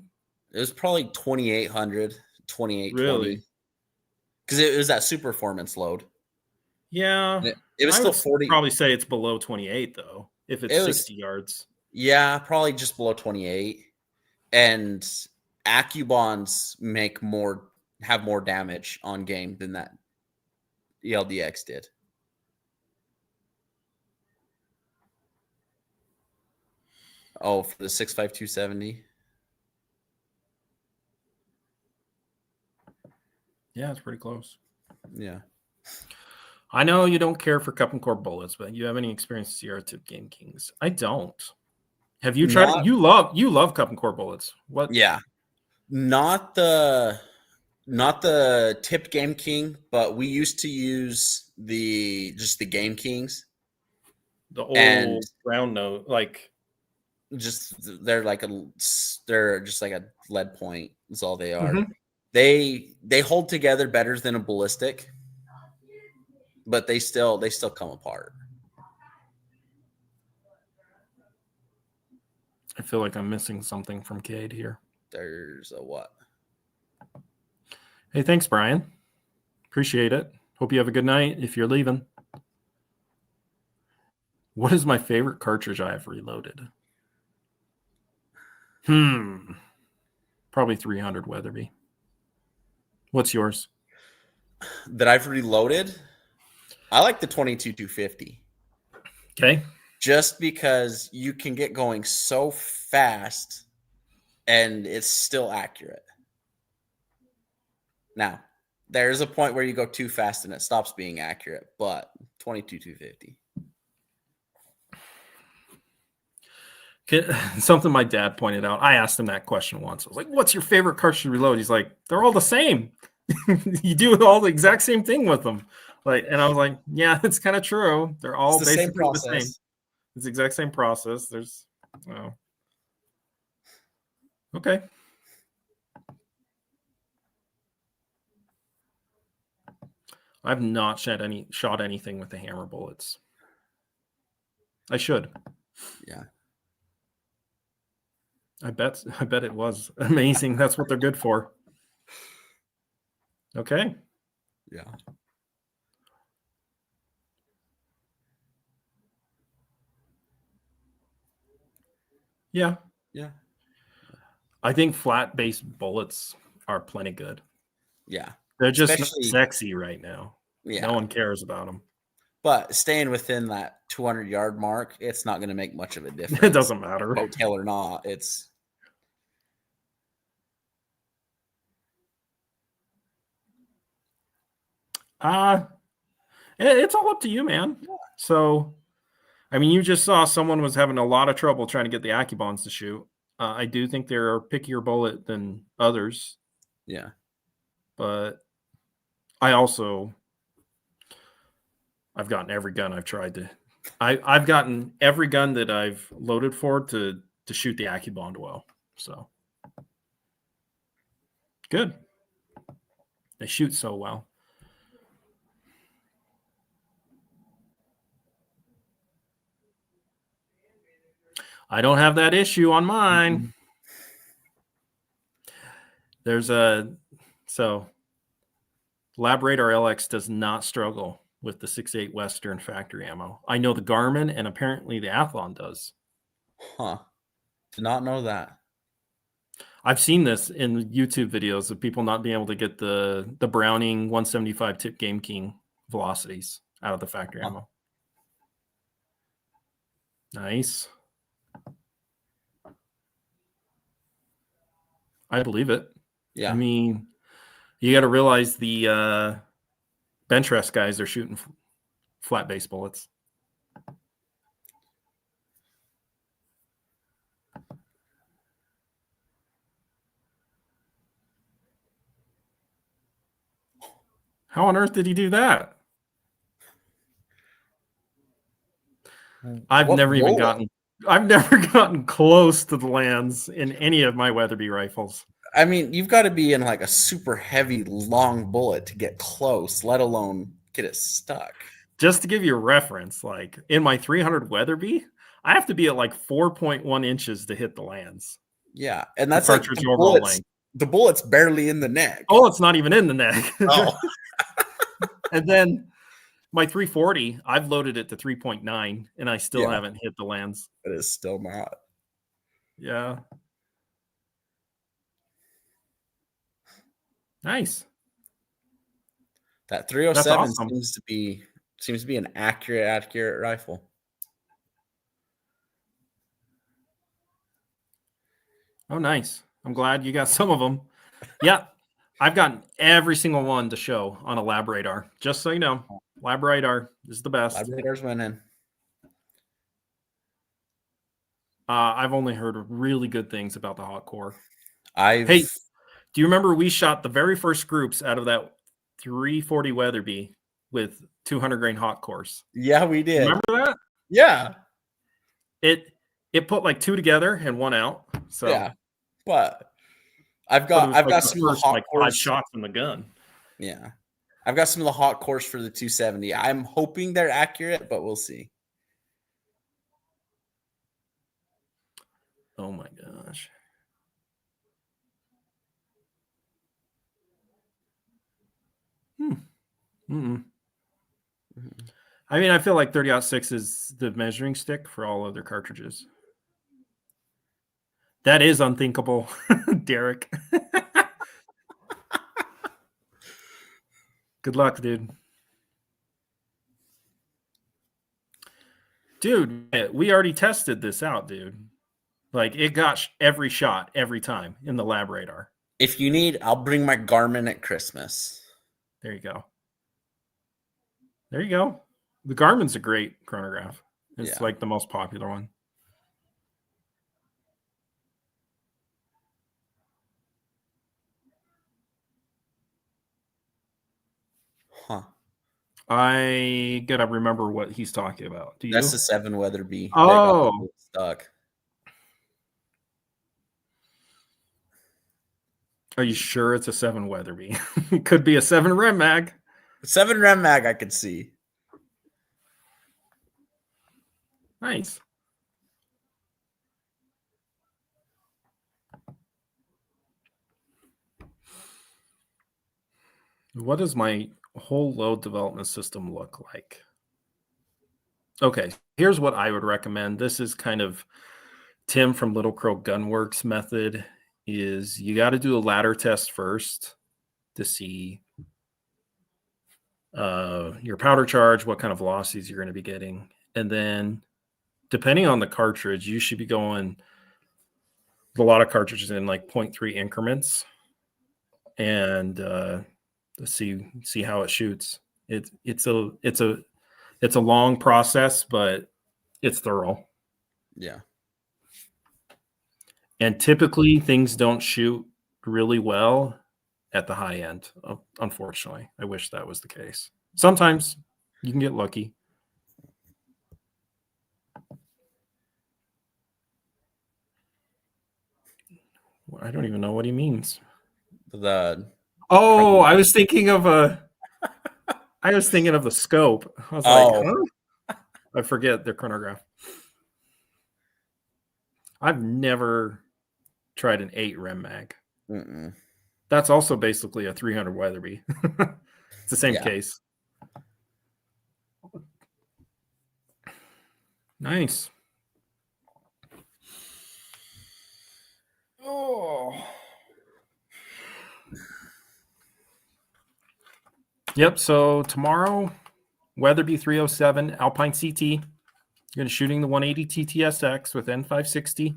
It was probably 2,800, 2,820. Really? Because it was that super performance load. Yeah. It was still 40. Probably say it's below 28 though, if it's 60 yards. Yeah, probably just below 28. And AccuBonds have more damage on game than that ELDX did. Oh, for the 6.5 270. Yeah, it's pretty close. Yeah. I know you don't care for cup and core bullets, but you have any experience with Sierra Tip Game Kings? I don't. Have you tried it? You love cup and core bullets. What? Yeah. Not the Tip Game King, but we used to use the Game Kings. The old round note, like they're just like a lead point. That's all they are. Mm-hmm. They hold together better than a ballistic, but they still come apart. I feel like I'm missing something from Cade here. There's a what? Hey, thanks, Brian. Appreciate it. Hope you have a good night if you're leaving. What is my favorite cartridge I have reloaded? Probably 300 Weatherby. What's yours? That I've reloaded? I like the 22-250. Okay. Just because you can get going so fast and it's still accurate. Now, there's a point where you go too fast and it stops being accurate, but 22-250. Something my dad pointed out. I asked him that question once. I was like, what's your favorite cartridge to reload? He's like, they're all the same. You do all the exact same thing with them. And I was like, yeah, it's kind of true. They're all basically the same. It's the exact same process. There's, Okay. I've not shot anything with the hammer bullets. I should. Yeah. I bet it was amazing. That's what they're good for. Okay. Yeah. Yeah. Yeah. I think flat base bullets are plenty good. Yeah. They're just not Especially, sexy right now. yeah. No one cares about them. But staying within that 200-yard mark, it's not going to make much of a difference. It doesn't matter. Bowtail or not, it's it's all up to you, man. Yeah. So, I mean, you just saw someone was having a lot of trouble trying to get the Accubons to shoot. I do think they're a pickier bullet than others, yeah. but I've gotten every gun I've tried to. I've gotten every gun that I've loaded for to shoot the Accubon well. So good. They shoot so well. I don't have that issue on mine. Mm-hmm. There's Labrador LX does not struggle with the 6.8 Western factory ammo. I know the Garmin and apparently the Athlon does. Huh. Did not know that. I've seen this in YouTube videos of people not being able to get the Browning 175 tip Game King velocities out of the factory ammo. Nice. I believe it. Yeah. I mean, you got to realize the bench rest guys are shooting flat base bullets. How on earth did he do that? I've never gotten close to the lands in any of my Weatherby rifles. I mean, you've got to be in like a super heavy, long bullet to get close, let alone get it stuck. Just to give you a reference, like in my 300 Weatherby, I have to be at like 4.1 inches to hit the lands. Yeah, and that's like the bullet's barely in the neck. Oh, it's not even in the neck. Oh. And then my 340, I've loaded it to 3.9, and I still haven't hit the lands. It is still not. Yeah. Nice. That 307 seems to be an accurate rifle. Oh, nice. I'm glad you got some of them. Yeah. I've gotten every single one to show on a lab radar. Just so you know, lab radar is the best. Lab radar's winning. I've only heard really good things about the hot core. Hey, do you remember we shot the very first groups out of that 340 Weatherby with 200 grain hot cores? Yeah, we did. Remember that? Yeah. It put like two together and one out. So yeah, but I've got some of the hot cores. 5 shots in the gun. Yeah, I've got some of the hot cores for the 270. I'm hoping they're accurate, but we'll see. Oh my gosh. I mean, I feel like 30-06 is the measuring stick for all other cartridges. That is unthinkable, Derek. Good luck, dude. Dude, we already tested this out, dude. Like, it got every shot every time in the lab radar. If you need, I'll bring my Garmin at Christmas. There you go. There you go. The Garmin's a great chronograph. It's like the most popular one. Huh. I gotta remember what he's talking about. Do you? That's the 7 Weatherby. Oh, stuck. Are you sure it's a 7 Weatherby? It could be a 7 Rem Mag. 7 Rem Mag, I could see. Nice. What does my whole load development system look like? Okay, here's what I would recommend. This is kind of Tim from Little Crow Gunworks method. Is you got to do a ladder test first to see your powder charge, what kind of velocities you're going to be getting. And then depending on the cartridge, you should be going with a lot of cartridges in like 0.3 increments and see how it shoots. It's a long process, but it's thorough. Yeah. And typically things don't shoot really well at the high end. Unfortunately, I wish that was the case. Sometimes you can get lucky. I don't even know what he means. I was thinking of the scope. I was like, huh? I forget the chronograph. I've never tried an 8 Rem Mag. Mm-mm. That's also basically a 300 Weatherby. It's the same case. Nice. Oh. Yep. So tomorrow, Weatherby 307 Alpine CT. You're going to shooting the 180 TTSX with N560.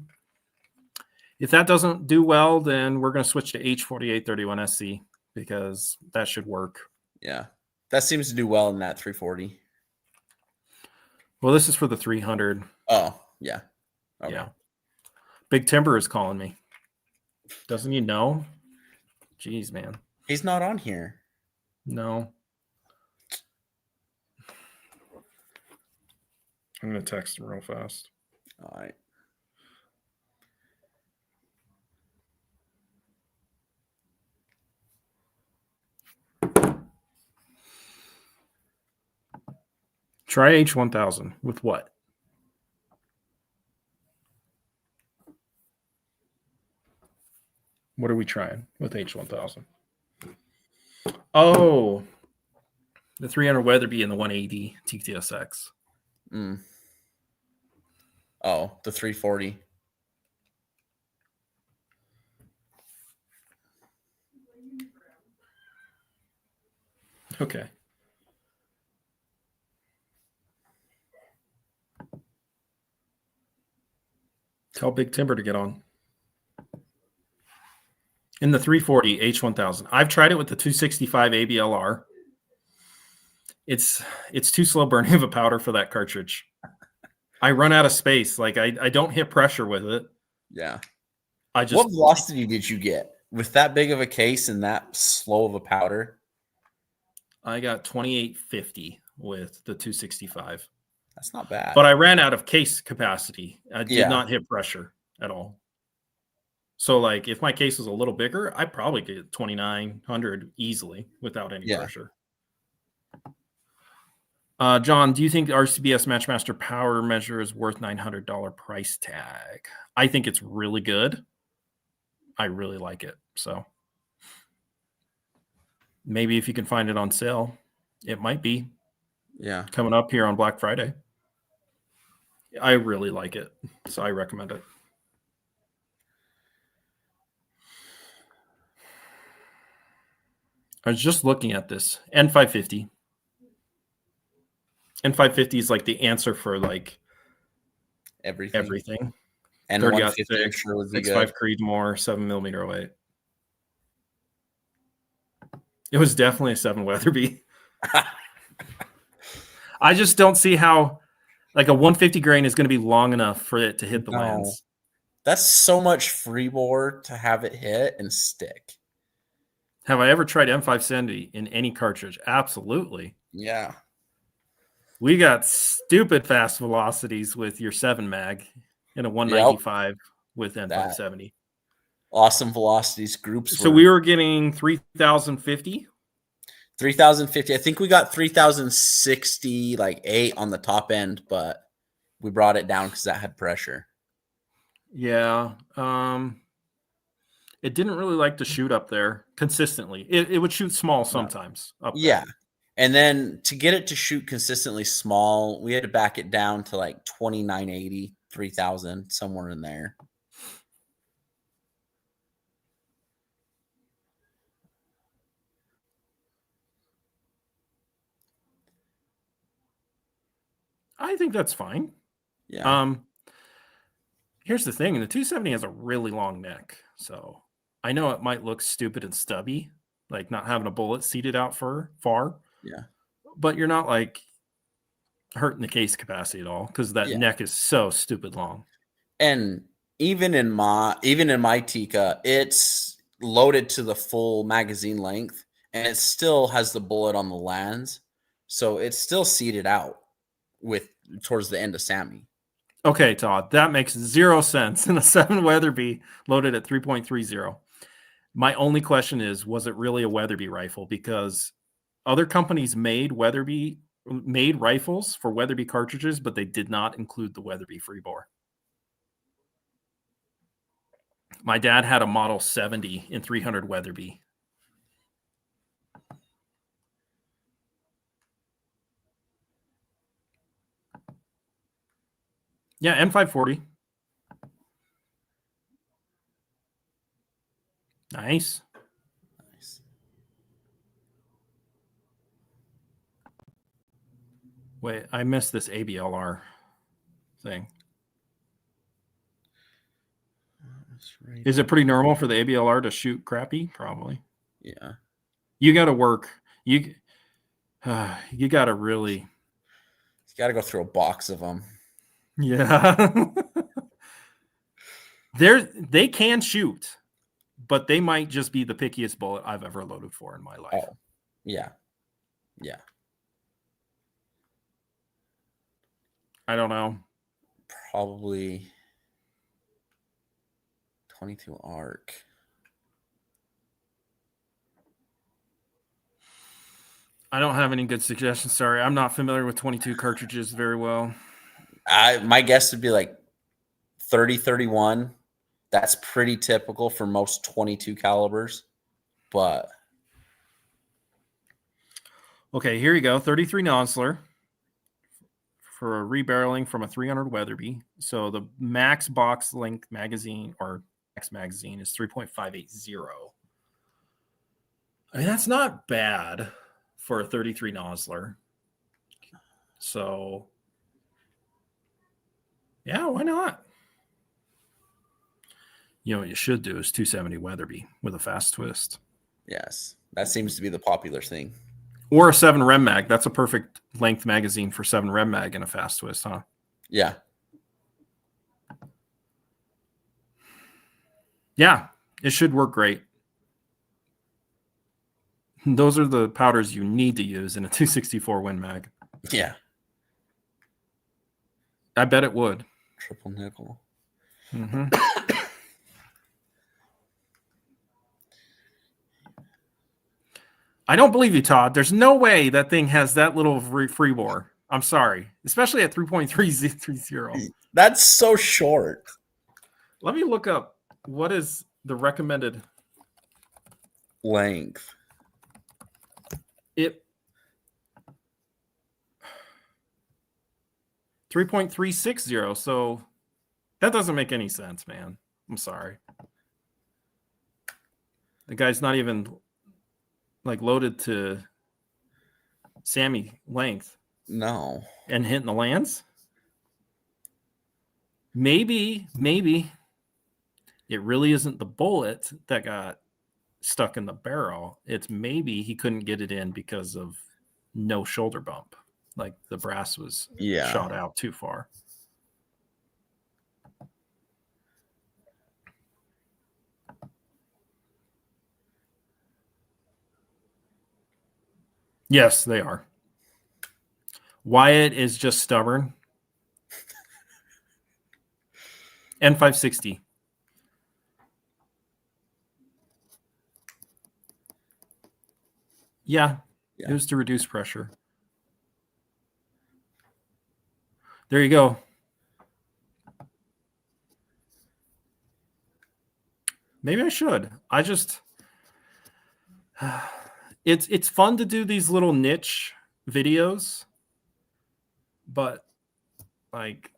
If that doesn't do well, then we're going to switch to H4831 SC because that should work. Yeah. That seems to do well in that 340. Well, this is for the 300. Oh, yeah. Okay. Yeah. Big Timber is calling me. Doesn't he know? Jeez, man. He's not on here. No. I'm going to text him real fast. All right. Try H1000 with what? What are we trying with H1000? Oh, the 300 Weatherby and the 180 TTSX. Oh, the 340. Okay. Tell Big Timber to get on. In the 340 H1000. I've tried it with the 265 ABLR. It's too slow burning of a powder for that cartridge. I run out of space. Like I don't hit pressure with it. Yeah. What velocity did you get with that big of a case and that slow of a powder? I got 2850 with the 265. That's not bad. But I ran out of case capacity. I did not hit pressure at all. So, like, if my case was a little bigger, I'd probably get 2,900 easily without any pressure. John, do you think the RCBS Matchmaster Power Measure is worth $900 price tag? I think it's really good. I really like it. So, maybe if you can find it on sale, it might be. Yeah. Coming up here on Black Friday. I really like it. So, I recommend it. I was just looking at this N550. N550 is like the answer for like everything. And 30-06, sure would be 6.5 Creedmoor, 7mm 08. It was definitely a 7 Weatherby. I just don't see how like a 150 grain is going to be long enough for it to hit the lens. That's so much freebore to have it hit and stick. Have I ever tried M570 in any cartridge? Absolutely. Yeah. We got stupid fast velocities with your 7 mag in a 195 with N570. awesome velocities. Groups So we were getting 3,050. 3,050. I think we got 3,060, like 8 on the top end, but we brought it down because that had pressure. Yeah. It didn't really like to shoot up there consistently. It would shoot small sometimes up Yeah. there. And then to get it to shoot consistently small, we had to back it down to like 2,980, 3,000, somewhere in there. I think that's fine. Yeah. Here's the thing, the 270 has a really long neck. So I know it might look stupid and stubby, like not having a bullet seated out far. Yeah. But you're not like hurting the case capacity at all because that neck is so stupid long. And even in my Tikka, it's loaded to the full magazine length, and it still has the bullet on the lands, so it's still seated out with towards the end of Sammy. Okay, Todd, that makes 0 sense in a 7 Weatherby loaded at 3.30. My only question is, was it really a Weatherby rifle? Because other companies made rifles for Weatherby cartridges, but they did not include the Weatherby freebore. My dad had a Model 70 in 300 Weatherby. Yeah, M540. Nice. Wait, I missed this ABLR thing. Is it pretty normal for the ABLR to shoot crappy? Probably. Yeah. You got to work. You got to really. You got to go through a box of them. Yeah. They can shoot, but they might just be the pickiest bullet I've ever loaded for in my life. Oh, yeah. Yeah. I don't know. Probably 22 arc. I don't have any good suggestions. Sorry, I'm not familiar with 22 cartridges very well. My guess would be like 30, 31. That's pretty typical for most 22 calibers, but okay, here you go. 33 Nosler for a rebarreling from a 300 Weatherby. So the max box length magazine or max magazine is 3.580. I mean, that's not bad for a 33 Nosler. So, yeah, why not? You know what you should do is 270 Weatherby with a fast twist. Yes, that seems to be the popular thing. Or a 7 Rem Mag. That's a perfect length magazine for 7 Rem Mag and a fast twist, huh? Yeah. Yeah, it should work great. Those are the powders you need to use in a 264 Win Mag. Yeah. I bet it would. Triple nickel. Mm-hmm. I don't believe you, Todd. There's no way that thing has that little free bore. I'm sorry, especially at 3.330. That's so short. Let me look up what is the recommended length. It 3.360. So that doesn't make any sense, man. I'm sorry. The guy's not even like loaded to Sammy length. No. And hitting the lands. Maybe it really isn't the bullet that got stuck in the barrel. It's maybe he couldn't get it in because of no shoulder bump. Like the brass was shot out too far. Yes, they are. Wyatt is just stubborn. N560. Yeah, Yeah. it was to reduce pressure. There you go. Maybe I should. I just it's fun to do these little niche videos, but like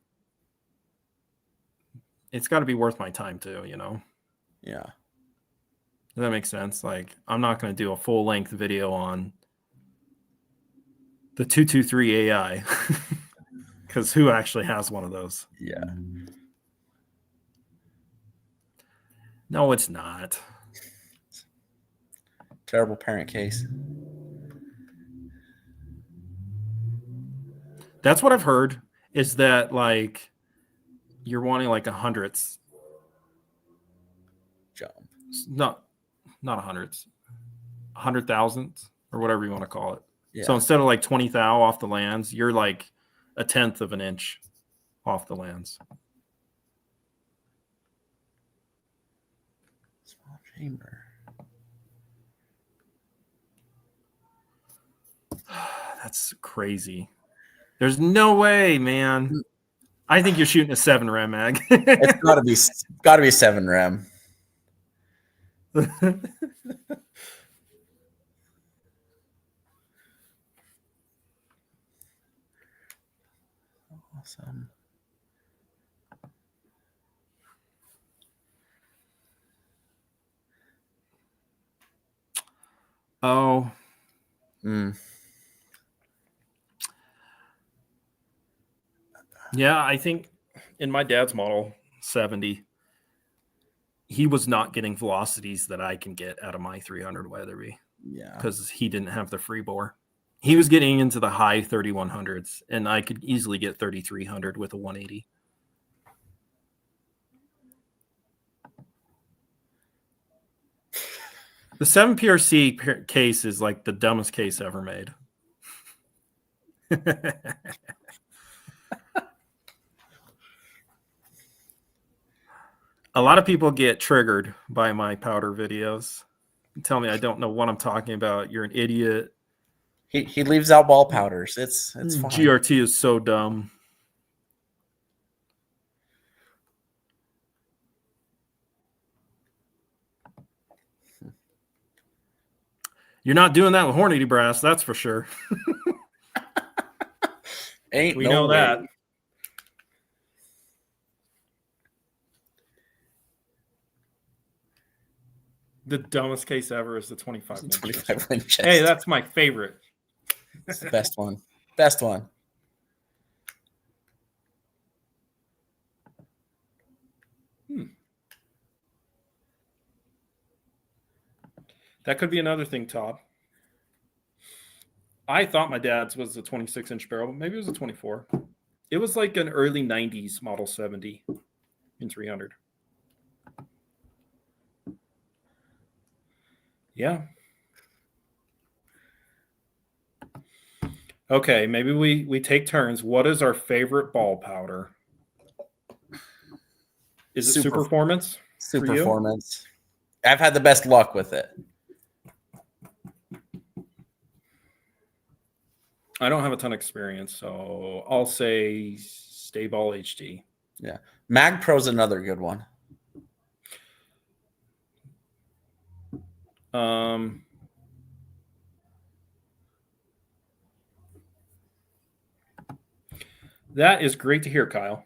it's got to be worth my time too, you know. Yeah. Does that make sense? Like I'm not going to do a full length video on the 223 AI because who actually has one of those? Yeah. No, it's not. Terrible parent case. That's what I've heard is that like you're wanting like a hundredths. Jump. Not a hundredths. 100,000th or whatever you want to call it. Yeah. So instead of like 20 thou off the lands, you're like a tenth of an inch off the lands. Small chamber. That's crazy. There's no way, man. I think you're shooting a 7 rem mag. It's gotta be a 7 rem. Awesome. Oh. Yeah, I think in my dad's model 70, he was not getting velocities that I can get out of my 300 Weatherby. Yeah. Because he didn't have the free bore. He was getting into the high 3100s, and I could easily get 3300 with a 180. The 7 PRC case is like the dumbest case ever made. A lot of people get triggered by my powder videos. Tell me I don't know what I'm talking about. You're an idiot. He leaves out ball powders. It's fine. GRT is so dumb. You're not doing that with Hornady brass, that's for sure. Ain't we no know way. that. The dumbest case ever is the 25 inch. 25 inch. Hey, that's my favorite. It's the best one. Best one. That could be another thing, Todd. I thought my dad's was a 26 inch barrel, but maybe it was a 24. It was like an early 90s Model 70 in 300. Yeah. Okay, maybe we take turns. What is our favorite ball powder? Is it Super Performance? Super Performance. I've had the best luck with it. I don't have a ton of experience, so I'll say Stay Ball HD. Yeah. Mag Pro's another good one. That is great to hear, Kyle.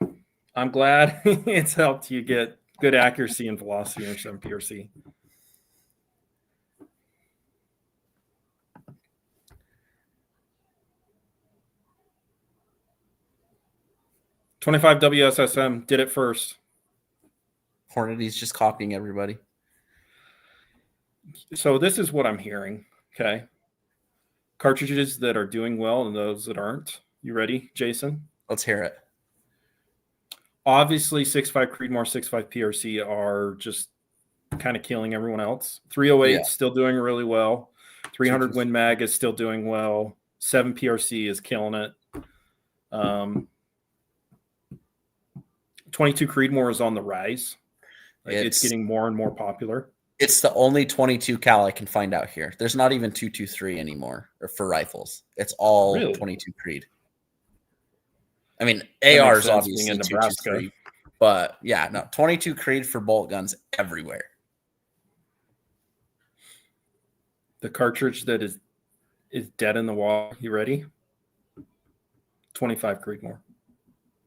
I'm glad it's helped you get good accuracy and velocity in your 7 PRC. .25 WSSM did it first. Hornady's just copying everybody. So this is what I'm hearing. Okay. Cartridges that are doing well and those that aren't. You ready, Jason? Let's hear it. Obviously, 6.5 Creedmoor, 6.5 PRC are just kind of killing everyone else. 308 still doing really well. 300 Win Mag is still doing well. 7 PRC is killing it. 22 Creedmoor is on the rise. Like it's getting more and more popular. It's the only 22 cal I can find out here. There's not even 223 anymore for rifles. It's all Really? 22 Creed. I mean, That makes ARs sense, being obviously in Nebraska. 223, but yeah, no, 22 Creed for bolt guns everywhere. The cartridge that is dead in the wall. You ready? 25 Creedmoor.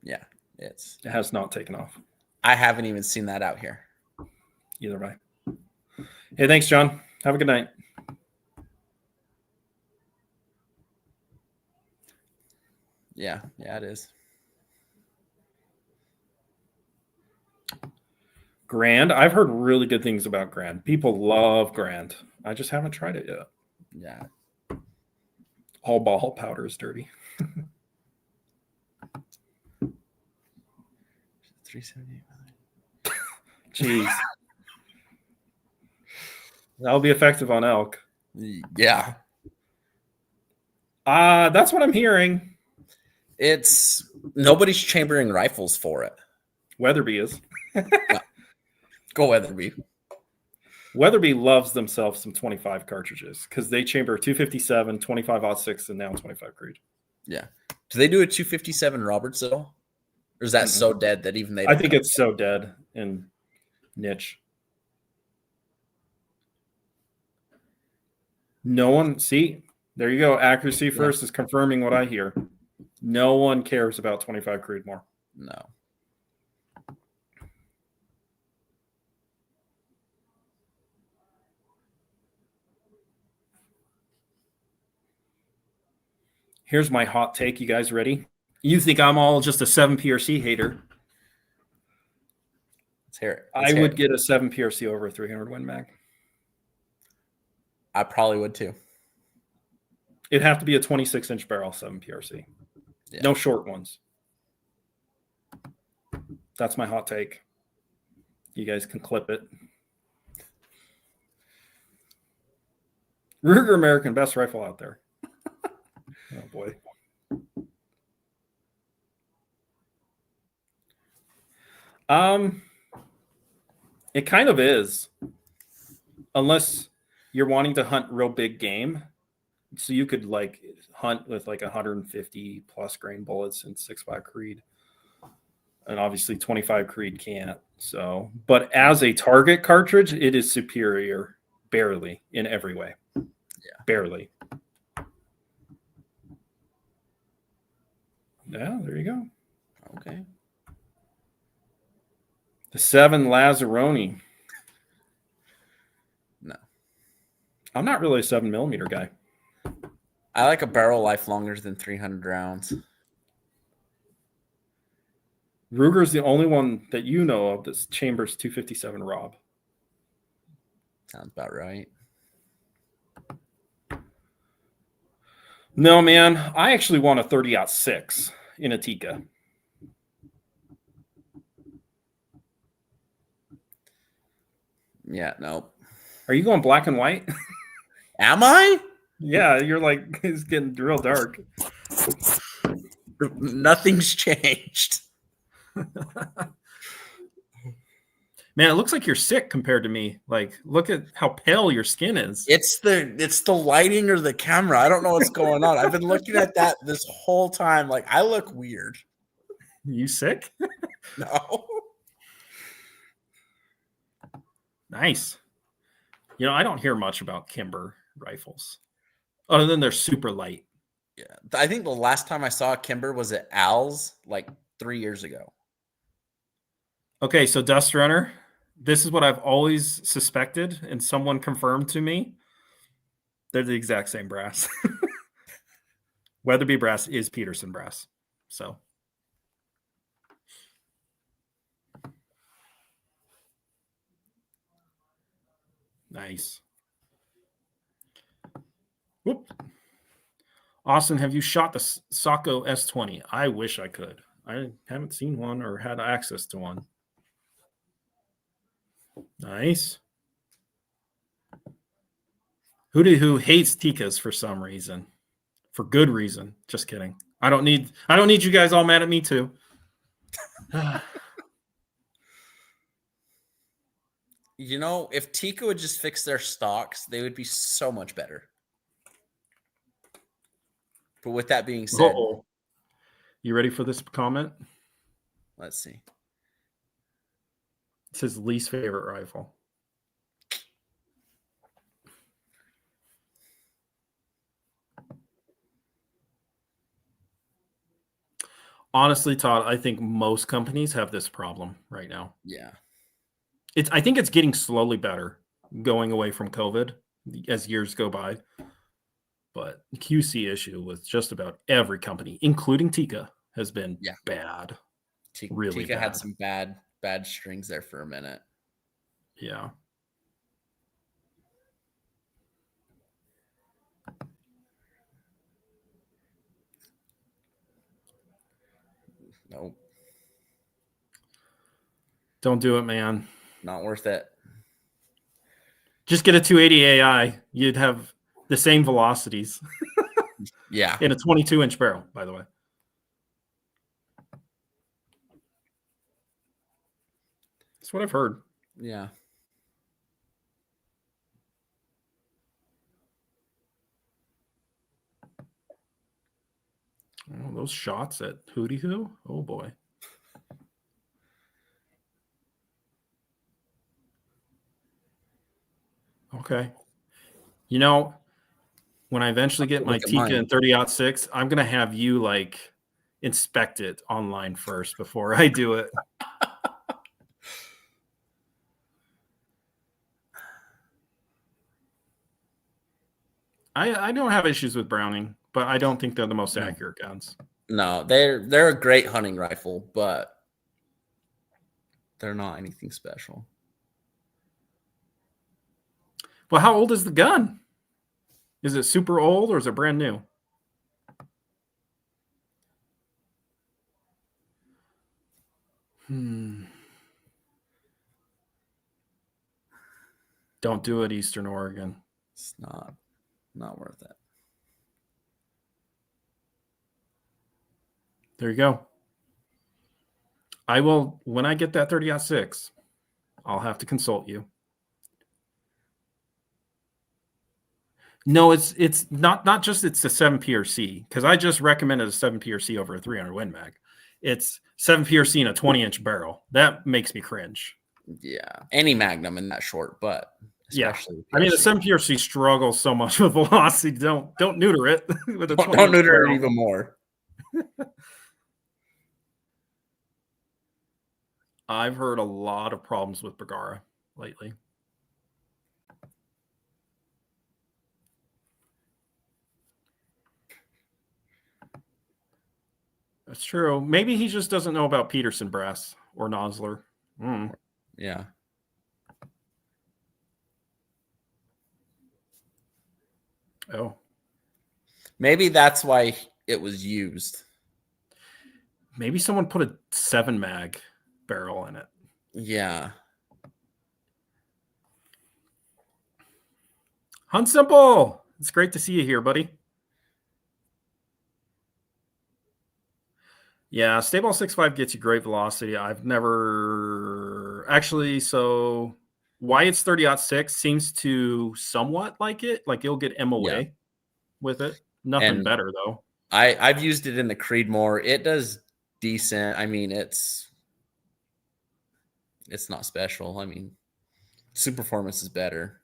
Yeah, it has not taken off. I haven't even seen that out here. Either way. Hey, thanks, John. Have a good night. Yeah, it is. Grand. I've heard really good things about Grand. People love Grand. I just haven't tried it yet. Yeah. All ball powder is dirty. 378. Jeez. That'll be effective on elk. Yeah. That's what I'm hearing. It's nobody's chambering rifles for it. Weatherby is. Go Weatherby. Weatherby loves themselves some 25 cartridges because they chamber 257, 25-06, and now 25 Creed. Yeah. Do they do a 257 Roberts at all? Or is that so dead that even they? I think it's so dead and niche. No one, see, there you go. Accuracy first is confirming what I hear. No one cares about 25 Creedmoor. No. Here's my hot take. You guys ready? You think I'm all just a 7 PRC hater. Let's hear it. I would get a 7 PRC over a 300 Win Mag. I probably would too. It'd have to be a 26-inch barrel 7 PRC. Yeah. No short ones. That's my hot take. You guys can clip it. Ruger American, best rifle out there. Oh, boy. It kind of is. Unless you're wanting to hunt real big game. So you could like hunt with like 150 plus grain bullets and 6.5 Creed. And obviously 25 Creed can't. So, but as a target cartridge, it is superior barely in every way. Yeah. Barely. Yeah, there you go. Okay. The 7 Lazzaroni. No. I'm not really a 7mm guy. I like a barrel life longer than 300 rounds. Ruger's the only one that you know of that's chambers 257 Rob. Sounds about right. No, man. I actually want a 30-06 in a Tika. Yeah, no. Are you going black and white? Am I? Yeah, you're like, it's getting real dark. Nothing's changed. Man, it looks like you're sick compared to me. Like, look at how pale your skin is. It's the lighting or the camera. I don't know what's going on. I've been looking at that this whole time. Like, I look weird. You sick? No. Nice. You know, I don't hear much about Kimber rifles, other than they're super light. Yeah, I think the last time I saw a Kimber was at Al's like 3 years ago. Okay, so Dust Runner, this is what I've always suspected, and someone confirmed to me. They're the exact same brass. Weatherby brass is Peterson brass. So. Nice. Whoop. Austin, have you shot the Socko S20? I wish I could. I haven't seen one or had access to one. Nice. Who hates Tikas for some reason? For good reason. Just kidding. I don't need you guys all mad at me too. You know, if Tika would just fix their stocks, they would be so much better. But with that being said, Uh-oh. You ready for this comment? let's see. It's his least favorite rifle. Honestly, Todd, I think most companies have this problem right now. Yeah. I think it's getting slowly better going away from COVID as years go by. But the QC issue with just about every company, including Tika, has been bad. Really Tika bad. had some bad strings there for a minute. Yeah. Nope. Don't do it, man. Not worth it. Just get a 280 AI. You'd have the same velocities. Yeah. In a 22-inch barrel, by the way. That's what I've heard. Yeah. Oh, those shots at Hootie Hoo. Oh boy. Okay. You know, when I eventually get my Look at Tika mine. and 30-06, I'm gonna have you like inspect it online first before I do it. I don't have issues with Browning, but I don't think they're the most accurate guns. No, they're a great hunting rifle, but they're not anything special. Well, how old is the gun? Is it super old or is it brand new? Don't do it, Eastern Oregon. It's not worth it. There you go. I will, when I get that 30-06, I'll have to consult you. No, it's not just it's a 7PRC, because I just recommended a 7PRC over a 300 Win Mag. It's 7PRC in a 20-inch barrel. That makes me cringe. Yeah, any Magnum in that short, but especially I mean, the 7PRC struggles so much with velocity. Don't neuter it with a 20-inch don't neuter barrel. it even more. I've heard a lot of problems with Bergara lately. That's true. Maybe he just doesn't know about Peterson brass or Nosler. Yeah. Oh. Maybe that's why it was used. Maybe someone put a 7 mag barrel in it. Yeah. Hunt Simple. It's great to see you here, buddy. Yeah, Stayball 6.5 gets you great velocity. I've never actually, so Wyatt's 30-06 seems to somewhat like it. Like it'll get MOA with it. Nothing better though. I've used it in the Creedmoor. It does decent. I mean, it's not special. I mean, Super Performance is better,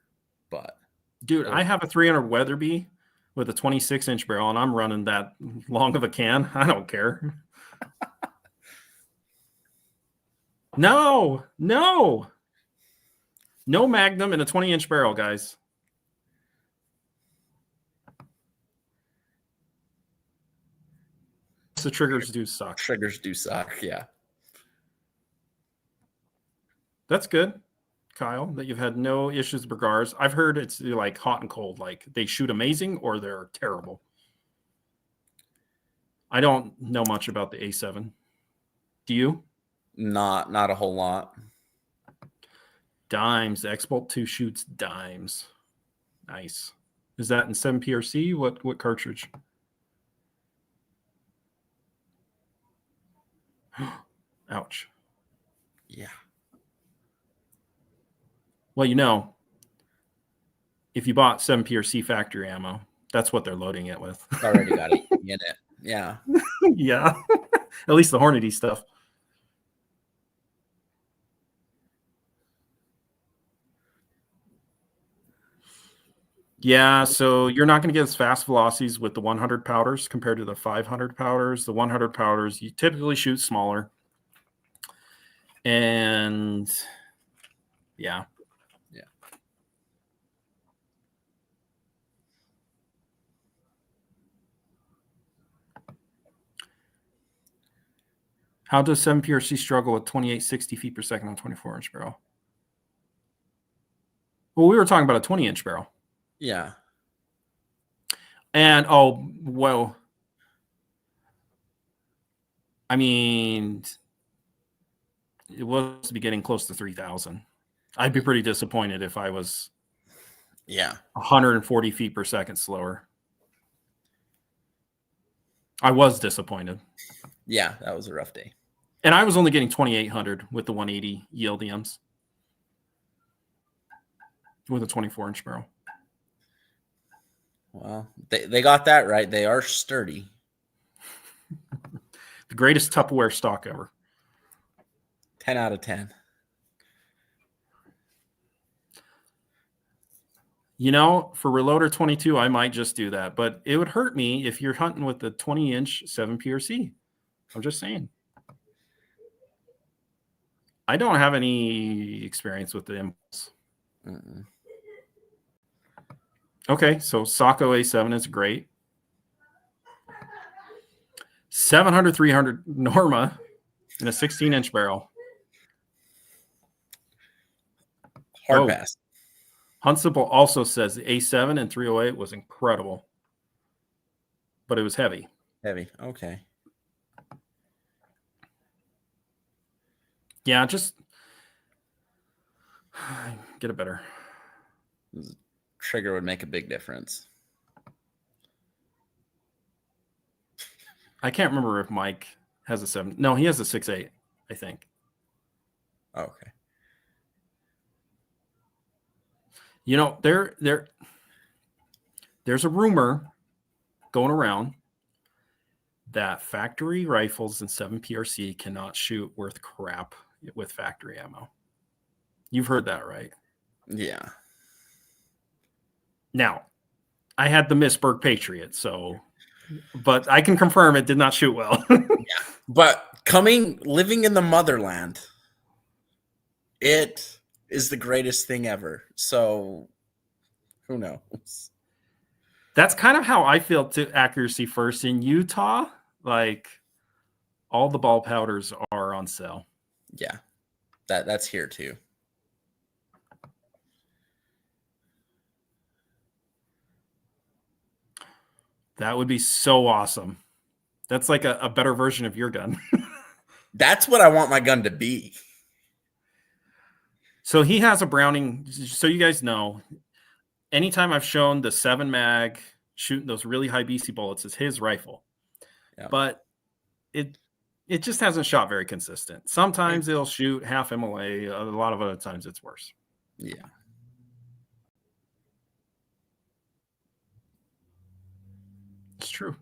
but dude, I have a 300 Weatherby with a 26-inch barrel, and I'm running that long of a can. I don't care. No Magnum in a 20-inch barrel, guys. The triggers do suck. Triggers do suck, yeah. That's good, Kyle, that you've had no issues with Bergars. I've heard it's like hot and cold. Like they shoot amazing or they're terrible. I don't know much about the A7. Do you? Not a whole lot. Dimes. The X-Bolt 2 shoots dimes. Nice. Is that in 7PRC? What cartridge? Ouch. Yeah. Well, you know, if you bought 7PRC factory ammo, that's what they're loading it with. It's already got it in it. Yeah. Yeah. At least the Hornady stuff. Yeah, so you're not going to get as fast velocities with the 100 powders compared to the 500 powders. The 100 powders, you typically shoot smaller. And yeah. Yeah. How does 7PRC struggle with 2860 feet per second on 24-inch barrel? Well, we were talking about a 20-inch barrel. Yeah. And, oh, well, I mean, it was to be getting close to 3,000. I'd be pretty disappointed if I was 140 feet per second slower. I was disappointed. Yeah, that was a rough day. And I was only getting 2,800 with the 180 ELDMs with a 24-inch barrel. Well, they got that right. They are sturdy. The greatest Tupperware stock ever. 10 out of 10. You know, for Reloader 22, I might just do that. But it would hurt me if you're hunting with the 20-inch 7PRC. I'm just saying. I don't have any experience with the impulse. Okay, so Sako A7 is great. 700, 300 Norma in a 16-inch barrel. Hard pass. Huntsable also says the A7 and 308 was incredible, but it was heavy. Heavy. Okay. Yeah, just get it better. Trigger would make a big difference. I can't remember if Mike has a 7. No, he has a 6.8, I think. Oh, okay. You know, there's a rumor going around that factory rifles and 7PRC cannot shoot worth crap with factory ammo. You've heard that, right? Yeah. Now, I had the Missburg Patriot, but I can confirm it did not shoot well. Yeah. But living in the motherland, it is the greatest thing ever. So who knows? That's kind of how I feel to accuracy first in Utah. Like all the ball powders are on sale. Yeah. That's here too. That would be so awesome. That's like a better version of your gun. That's what I want my gun to be. So he has a Browning. So you guys know, anytime I've shown the 7 mag shooting those really high BC bullets is his rifle. Yeah. But it just hasn't shot very consistent. Sometimes it'll shoot half MLA. A lot of other times it's worse. Yeah. It's true.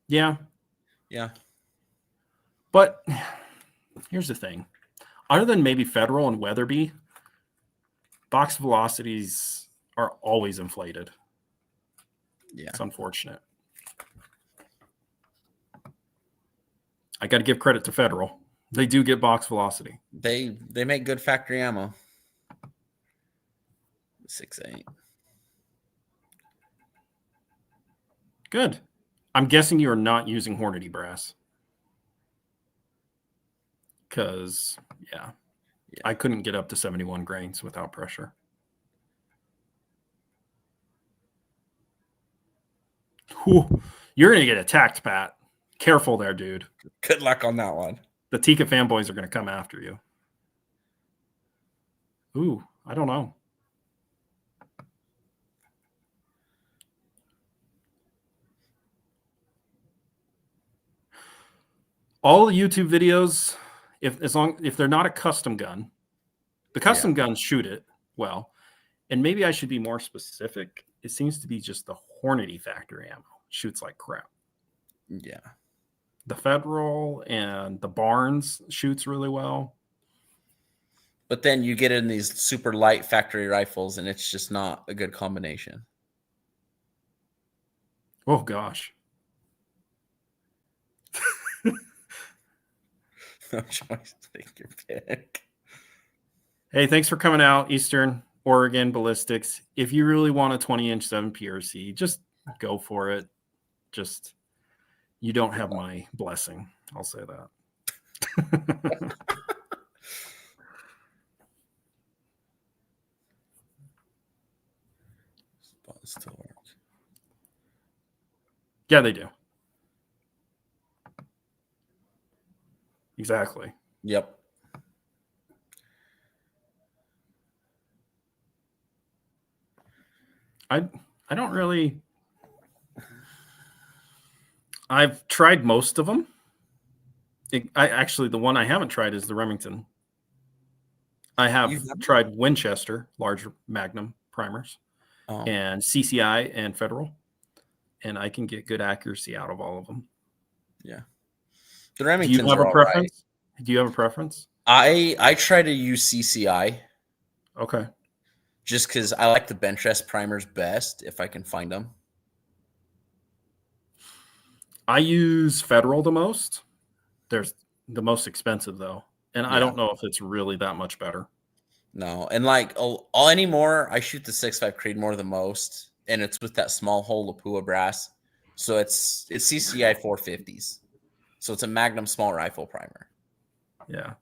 Yeah. Yeah. But here's the thing. Other than maybe Federal and Weatherby, box velocities are always inflated. Yeah. It's unfortunate. I got to give credit to Federal. They do get box velocity. They make good factory ammo. 6.8. Good. I'm guessing you're not using Hornady brass. Because, yeah, I couldn't get up to 71 grains without pressure. Whew. You're going to get attacked, Pat. Careful there, dude. Good luck on that one. The Tika fanboys are going to come after you. Ooh, I don't know. All the YouTube videos if they're not a custom gun, the custom guns shoot it well. And maybe I should be more specific. It seems to be just the Hornady factory ammo shoots like crap. Yeah. The Federal and the Barnes shoots really well. But then you get in these super light factory rifles, and it's just not a good combination. Oh, gosh. No choice. Take your pick. Hey, thanks for coming out, Eastern Oregon Ballistics. If you really want a 20-inch 7 PRC, just go for it. Just, you don't have my blessing. I'll say that. Still works. Yeah, they do. Exactly. Yep. I don't really. I've tried most of them. Actually, the one I haven't tried is the Remington. I have tried Winchester large Magnum primers, and CCI and Federal, and I can get good accuracy out of all of them. Yeah. The Remingtons. Do you have a preference? Right. Do you have a preference? I try to use CCI. Okay. Just because I like the bench rest primers best if I can find them. I use Federal the most. There's the most expensive though, and I don't know if it's really that much better. No, and like all anymore, I shoot the 6.5 Creedmoor the most, and it's with that small hole Lapua brass, so it's CCI 450s, so it's a Magnum small rifle primer. Yeah.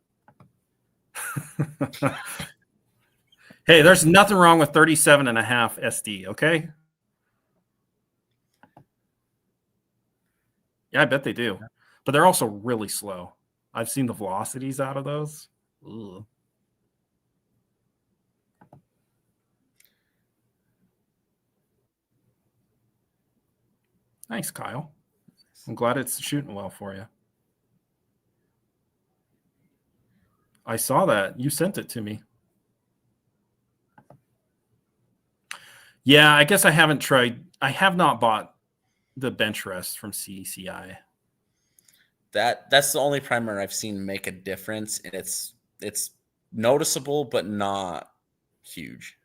Hey, there's nothing wrong with 37.5 SD, okay? Yeah, I bet they do. But they're also really slow. I've seen the velocities out of those. Ugh. Thanks, Kyle. I'm glad it's shooting well for you. I saw that. You sent it to me. Yeah, I guess I haven't tried. I have not bought the bench rest from CCI. That's the only primer I've seen make a difference, and it's noticeable but not huge.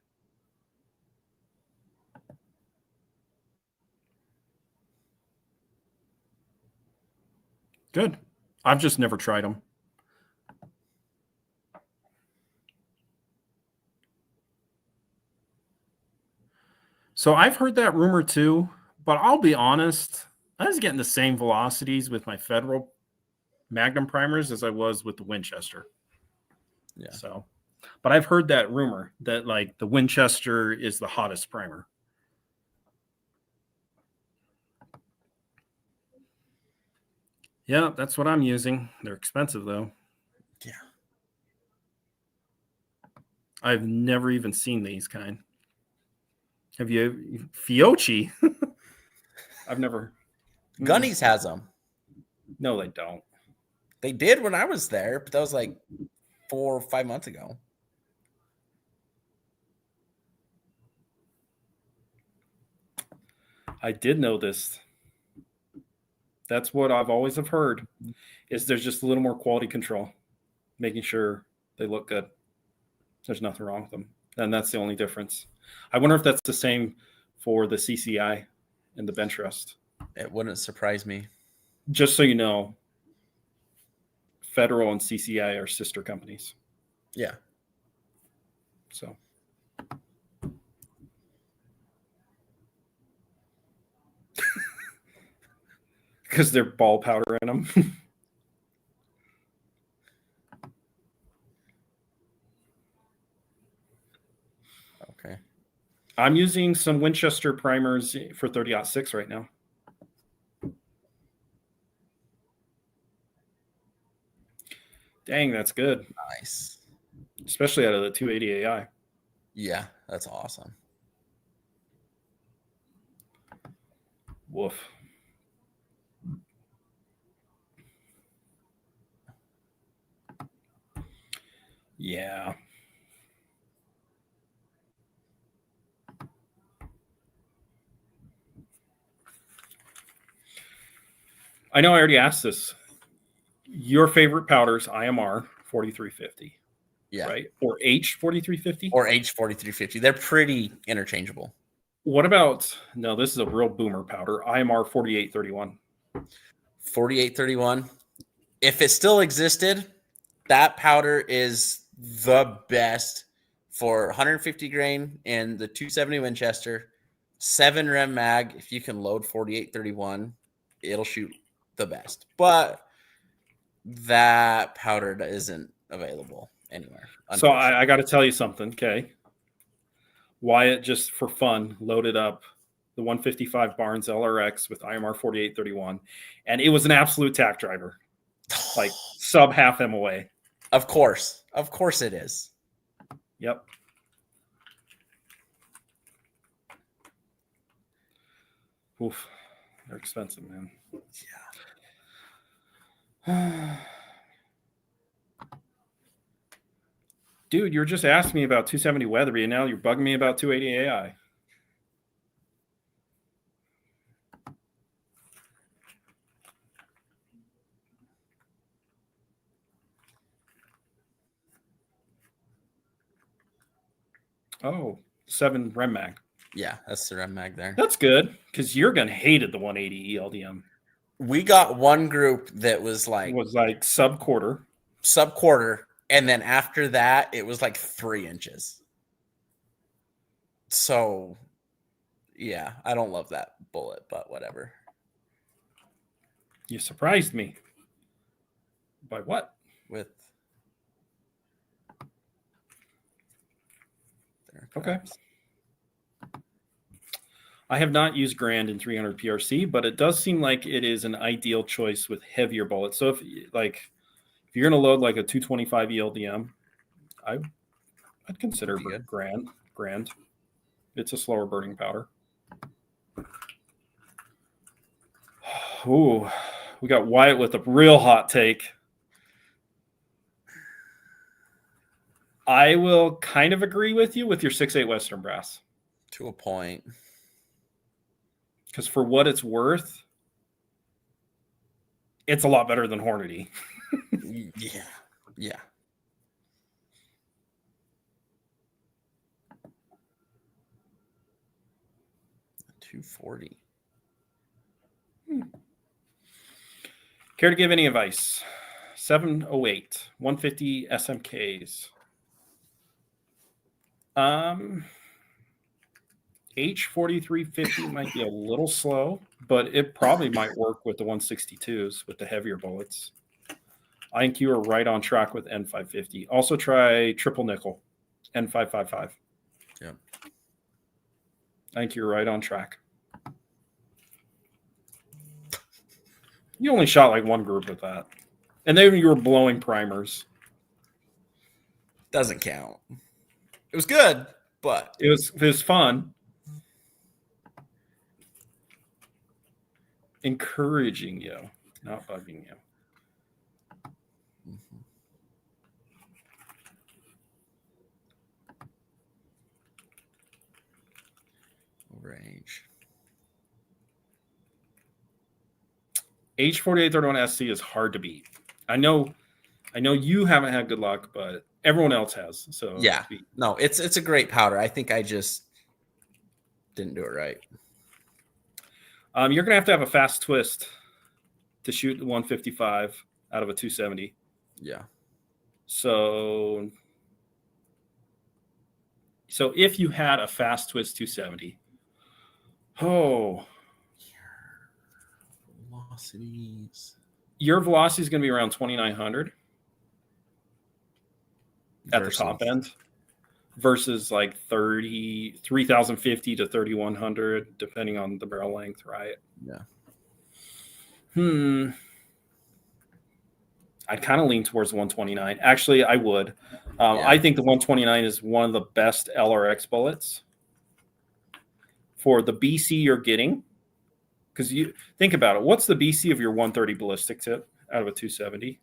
Good. I've just never tried them. So I've heard that rumor too, but I'll be honest, I was getting the same velocities with my Federal Magnum primers as I was with the Winchester. Yeah. So, but I've heard that rumor that like the Winchester is the hottest primer. Yeah, that's what I'm using. They're expensive though. Yeah. I've never even seen these kind. Have you? Fiocchi? I've never. Gunny's has them. No, they don't. They did when I was there, but that was like 4 or 5 months ago. I did know this. That's what I've always have heard. Is there's just a little more quality control, making sure they look good. There's nothing wrong with them, and that's the only difference. I wonder if that's the same for the CCI and the bench rest. It wouldn't surprise me. Just so you know, Federal and CCI are sister companies. Yeah. So. Because they're ball powder in them. Okay. I'm using some Winchester primers for 30-06 right now. Dang, that's good. Nice. Especially out of the 280 AI. Yeah, that's awesome. Woof. Yeah. I know I already asked this. Your favorite powders, IMR 4350, Yeah. right? Or H 4350? Or H4350. They're pretty interchangeable. What about, no, this is a real boomer powder, IMR 4831. 4831. If it still existed, that powder is the best for 150 grain in the 270 Winchester, 7 rem mag. If you can load 4831, it'll shoot the best. But that powder isn't available anywhere. So I got to tell you something, okay? Wyatt, just for fun, loaded up the 155 Barnes LRX with IMR 4831, and it was an absolute tack driver, like sub half MOA. Of course it is. Yep. Oof, they're expensive, man. Yeah. Dude, you're just asking me about 270 Weatherby, and now you're bugging me about 280 AI. Oh, 7 Rem Mag. Yeah, that's the rem mag there. That's good, because your gun hated the 180 ELDM. We got one group that was like sub quarter, and then after that it was like 3 inches. So yeah, I don't love that bullet, but whatever. You surprised me. By what? With okay. I have not used Grand in 300 PRC, but it does seem like it is an ideal choice with heavier bullets. So if you're going to load like a 225 ELDM, I'd consider Grand. It's a slower burning powder. Ooh, we got Wyatt with a real hot take. I will kind of agree with you with your 6.8 Western Brass. To a point. Because for what it's worth, it's a lot better than Hornady. Yeah. 240. Care to give any advice? 708, 150 SMKs. H4350 might be a little slow, but it probably might work with the 162s with the heavier bullets. I think you are right on track with N550. Also try triple nickel, N555. Yeah. I think you're right on track. You only shot like one group with that. And then you were blowing primers. Doesn't count. It was good, but it was fun. Encouraging you, not bugging you. Mm-hmm. Range. H4831 SC is hard to beat. I know you haven't had good luck, but everyone else has. So yeah, no, it's a great powder. I think I just didn't do it right. You're gonna have to have a fast twist to shoot the 155 out of a 270. Yeah. So if you had a fast twist 270, your velocity is going to be around 2,900 at the top end versus like 3,050 to 3,100, depending on the barrel length, right? Yeah. I'd kind of lean towards 129. Actually, I would. I think the 129 is one of the best LRX bullets for the BC you're getting. Because you think about it, what's the BC of your 130 ballistic tip out of a 270?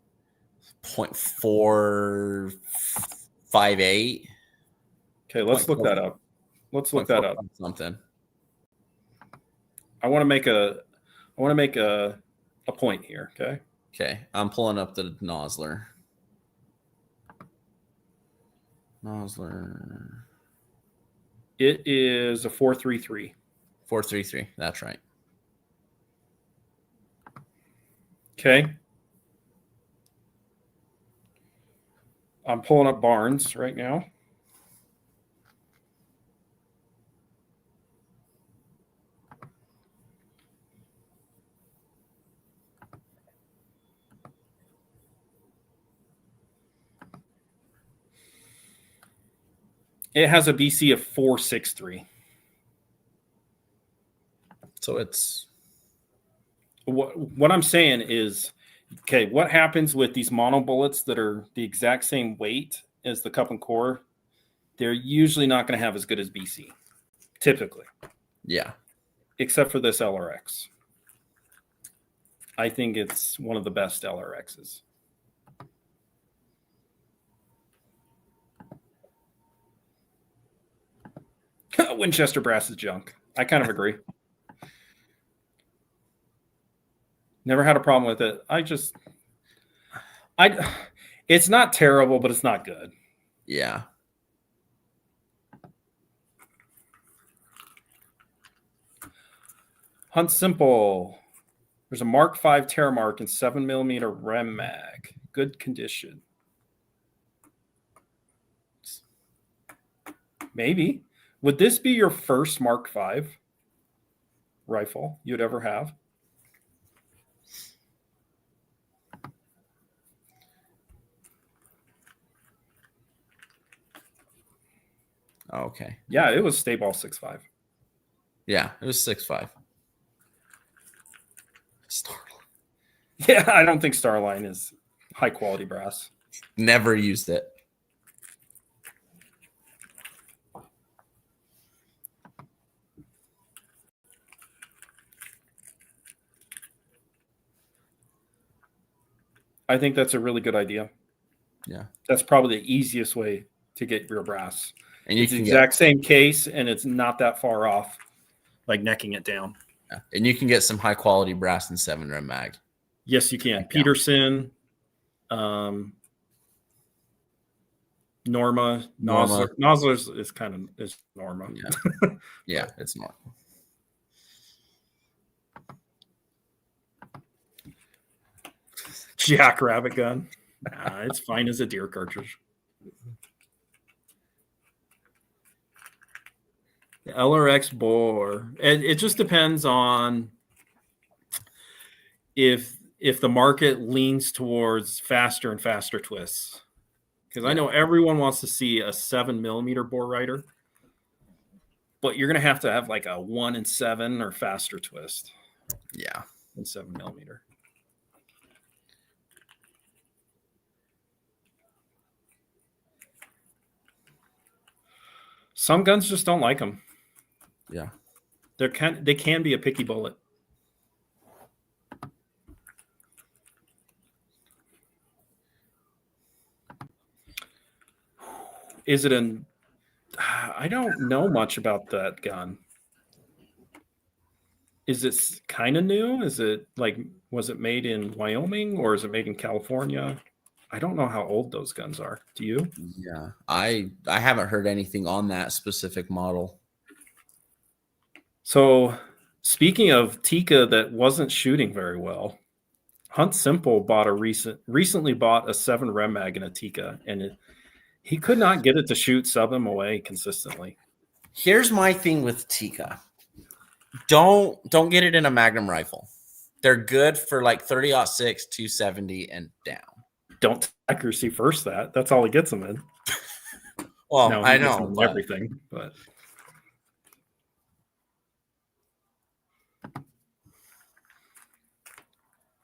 0.4 5.8. Okay, let's look that up. Let's look that up. Something. I want to make a point here. Okay. Okay, I'm pulling up the Nosler. It is a 4.33. 4.33. That's right. Okay. I'm pulling up Barnes right now. It has a BC of 4.63. So it's what I'm saying is, okay, what happens with these mono bullets that are the exact same weight as the cup and core? They're usually not going to have as good as BC, typically. Yeah. Except for this LRX. I think it's one of the best LRXs. Winchester brass is junk. I kind of agree. Never had a problem with it. It's not terrible, but it's not good. Yeah. Hunt Simple. There's a Mark V Terramark in 7mm Rem mag. Good condition. Maybe. Would this be your first Mark V rifle you'd ever have? Okay. Yeah, it was Stayball 6.5. Yeah, it was 6.5. Starline. Yeah, I don't think Starline is high quality brass. Never used it. I think that's a really good idea. Yeah. That's probably the easiest way to get your brass. And it's the exact same case, and it's not that far off, like necking it down. Yeah. And you can get some high quality brass in 7 Rem mag. Yes, you can. Peterson, Norma. Nosler's is Norma. Yeah, yeah, it's not. Jackrabbit gun. Nah, it's fine as a deer cartridge. The LRX bore. It just depends on if the market leans towards faster and faster twists. Because I know everyone wants to see a 7mm bore rider, but you're going to have like a 1 in 7 or faster twist. Yeah. In 7mm. Some guns just don't like them. Yeah. They can be a picky bullet. Is it an... I don't know much about that gun. Is it kind of new? Is it like, was it made in Wyoming or is it made in California? I don't know how old those guns are. Do you? Yeah. I haven't heard anything on that specific model. So speaking of Tika that wasn't shooting very well, Hunt Simple recently bought a 7 Rem mag in a Tika, and he could not get it to shoot sub MOA consistently. Here's my thing with Tika. Don't get it in a Magnum rifle. They're good for like 30-06, 270 and down. Don't accuracy first that's all he gets them in. Well, no, I know but... everything, but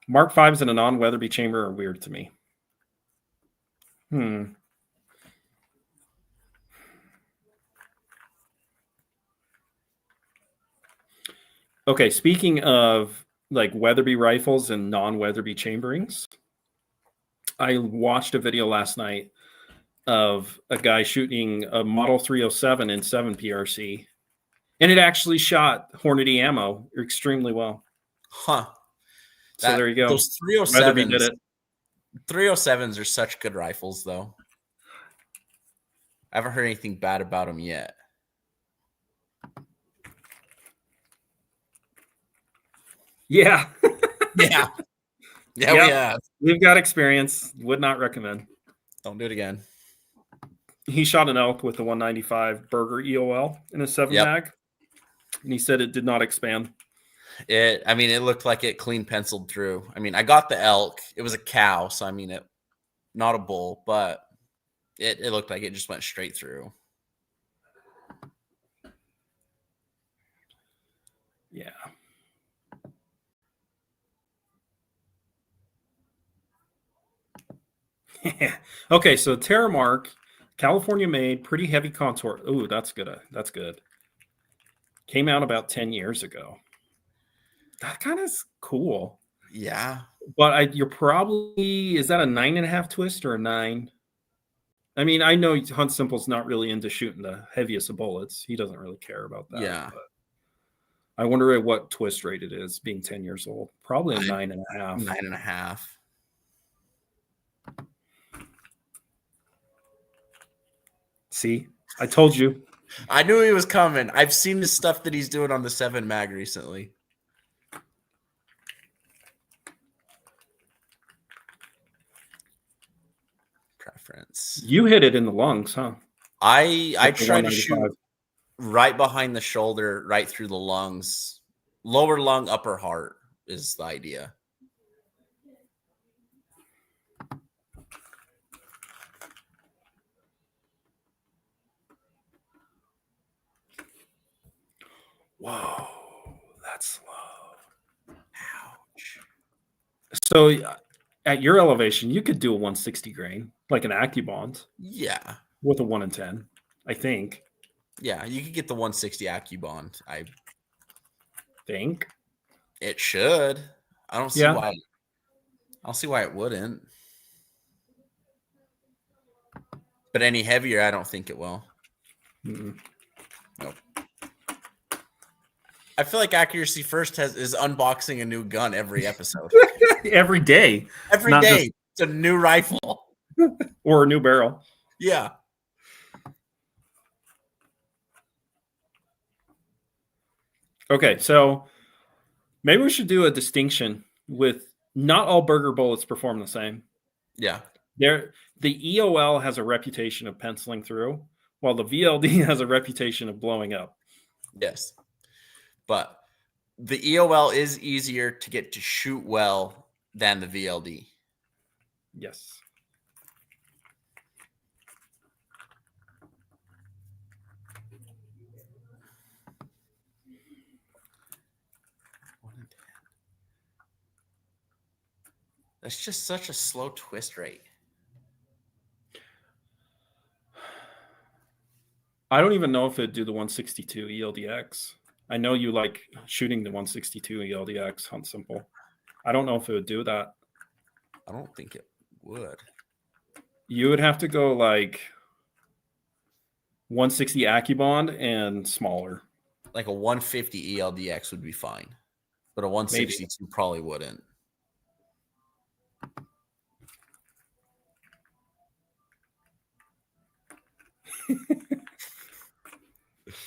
Mark V's in a non-Weatherby chamber are weird to me. Okay, speaking of like Weatherby rifles and non-Weatherby chamberings, I watched a video last night of a guy shooting a Model 307 in 7 PRC, and it actually shot Hornady ammo extremely well. Huh. So there you go. Those Weatherby did 307s. it. 307s are such good rifles, though. I haven't heard anything bad about them yet. Yeah. Yeah. Yeah, Yep. we have. We've got experience. Would not recommend. Don't do it again. He shot an elk with the 195 Burger EOL in a 7 mag, and he said it did not expand. It looked like it clean penciled through. I mean, I got the elk. It was a cow, so I mean, it not a bull, but it looked like it just went straight through. Yeah. Okay, so Terramark, California made, pretty heavy contour. Ooh, that's good. That's good. Came out about 10 years ago. That kind of cool. Yeah. But you're probably, is that a 9.5 twist or a 9? I mean, I know Hunt Simple's not really into shooting the heaviest of bullets. He doesn't really care about that. Yeah. But I wonder at what twist rate it is, being 10 years old. Probably a 9.5. 9.5. See, I told you. I knew he was coming. I've seen the stuff that he's doing on the 7 mag recently. Preference. You hit it in the lungs, huh? I try to shoot right behind the shoulder, right through the lungs. Lower lung, upper heart is the idea. Whoa, that's slow. Ouch. So at your elevation, you could do a 160 grain, like an AccuBond. Yeah. With a 1 in 10, I think. Yeah, you could get the 160 AccuBond. I think it should. I don't see why. I don't see why it wouldn't. But any heavier, I don't think it will. Mm-mm. Nope. I feel like Accuracy First is unboxing a new gun every episode. Every day. Every day. It's a new rifle. Or a new barrel. Yeah. Okay, so maybe we should do a distinction with not all Burger bullets perform the same. Yeah. The EOL has a reputation of penciling through, while the VLD has a reputation of blowing up. Yes. But the EOL is easier to get to shoot well than the VLD. Yes. That's just such a slow twist rate. I don't even know if it'd do the 162 ELDX. I know you like shooting the 162 ELDX, Hunt Simple. I don't know if it would do that. I don't think it would. You would have to go like 160 AccuBond and smaller. Like a 150 ELDX would be fine, but a 162 probably wouldn't.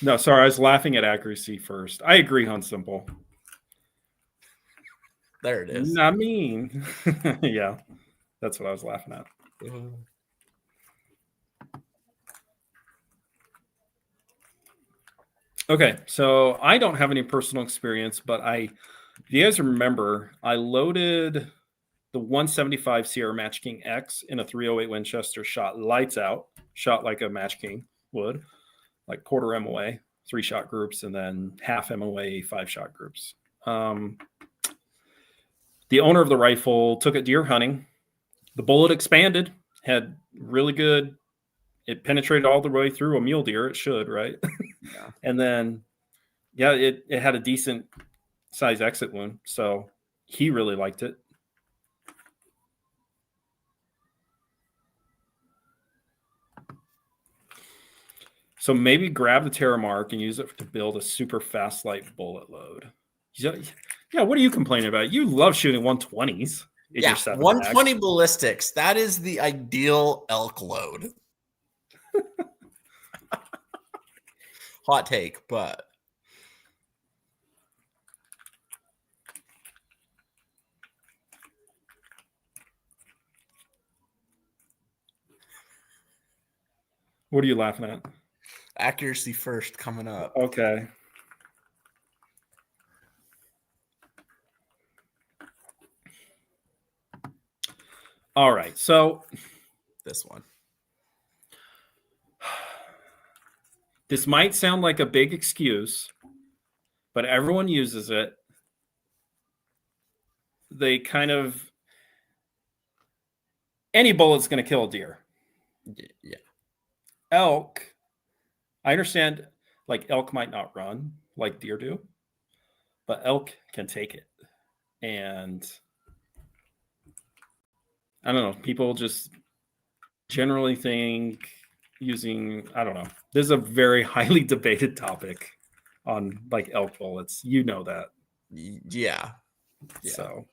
No, sorry, I was laughing at Accuracy First. I agree, Hunt Simple. There it is. Not mean. Yeah, that's what I was laughing at. Okay, so I don't have any personal experience, but if you guys remember, I loaded the 175 Sierra Match King X in a 308 Winchester, shot lights out, shot like a Match King would, like quarter MOA, 3-shot groups, and then half MOA, 5-shot groups. The owner of the rifle took it deer hunting. The bullet expanded, had really good, it penetrated all the way through a mule deer. It should, right? Yeah. And then, yeah, it had a decent size exit wound. So he really liked it. So maybe grab the Terramark and use it to build a super fast light bullet load. Yeah, what are you complaining about? You love shooting 120s in your 7 120 ballistics. That is the ideal elk load. Hot take, but what are you laughing at? accuracy first coming up. Okay. All right. So This one. This might sound like a big excuse, but everyone uses it. They kind of any bullet's going to kill a deer. Yeah. Elk, I understand, like elk might not run like deer do, but elk can take it. And I don't know, people just generally think using, I don't know. This is a very highly debated topic on like elk bullets. You know that. Yeah. So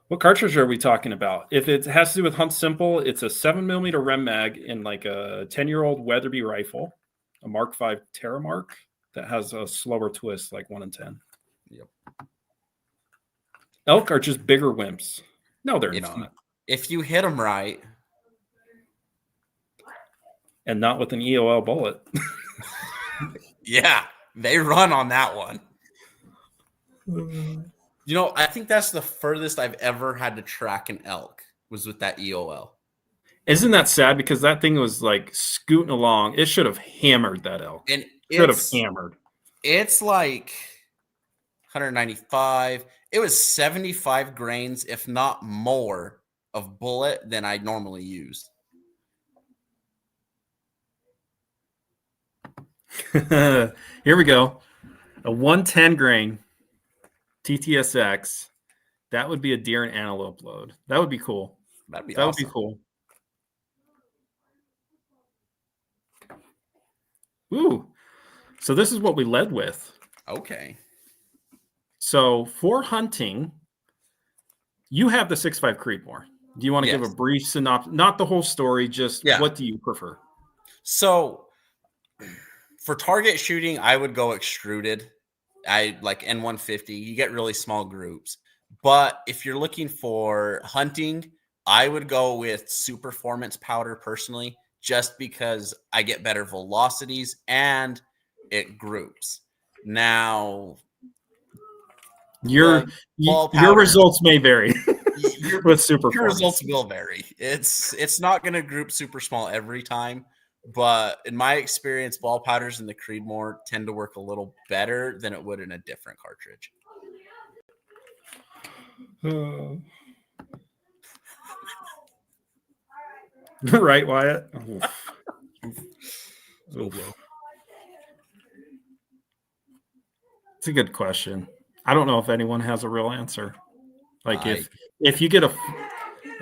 what cartridge are we talking about? If it has to do with Hunt Simple, it's a 7mm Rem mag in like a 10-year-old Weatherby rifle, a Mark V Terramark that has a slower twist, like 1 in 10. Yep. Elk are just bigger wimps. No, they're not. If you hit them right. And not with an EOL bullet. Yeah, they run on that one. I think that's the furthest I've ever had to track an elk was with that EOL. Isn't that sad? Because that thing was like scooting along. It should have hammered that elk. And should have hammered. It's like 195. It was 75 grains, if not more, of bullet than I normally use. Here we go. A 110 grain TTSX. That would be a deer and antelope load. That would be cool. That would be cool. Ooh. So this is what we led with. Okay. So for hunting, you have the 6.5 Creedmoor. Do you want to give a brief synopsis? Not the whole story, just what do you prefer? So for target shooting, I would go extruded. I like N150. You get really small groups. But if you're looking for hunting, I would go with Superformance powder personally, just because I get better velocities and it groups. Now, your results may vary with Superformance. Your results will vary. It's not going to group super small every time. But in my experience, ball powders in the Creedmoor tend to work a little better than it would in a different cartridge. Right, Wyatt? It's a good question. I don't know if anyone has a real answer. Like if you get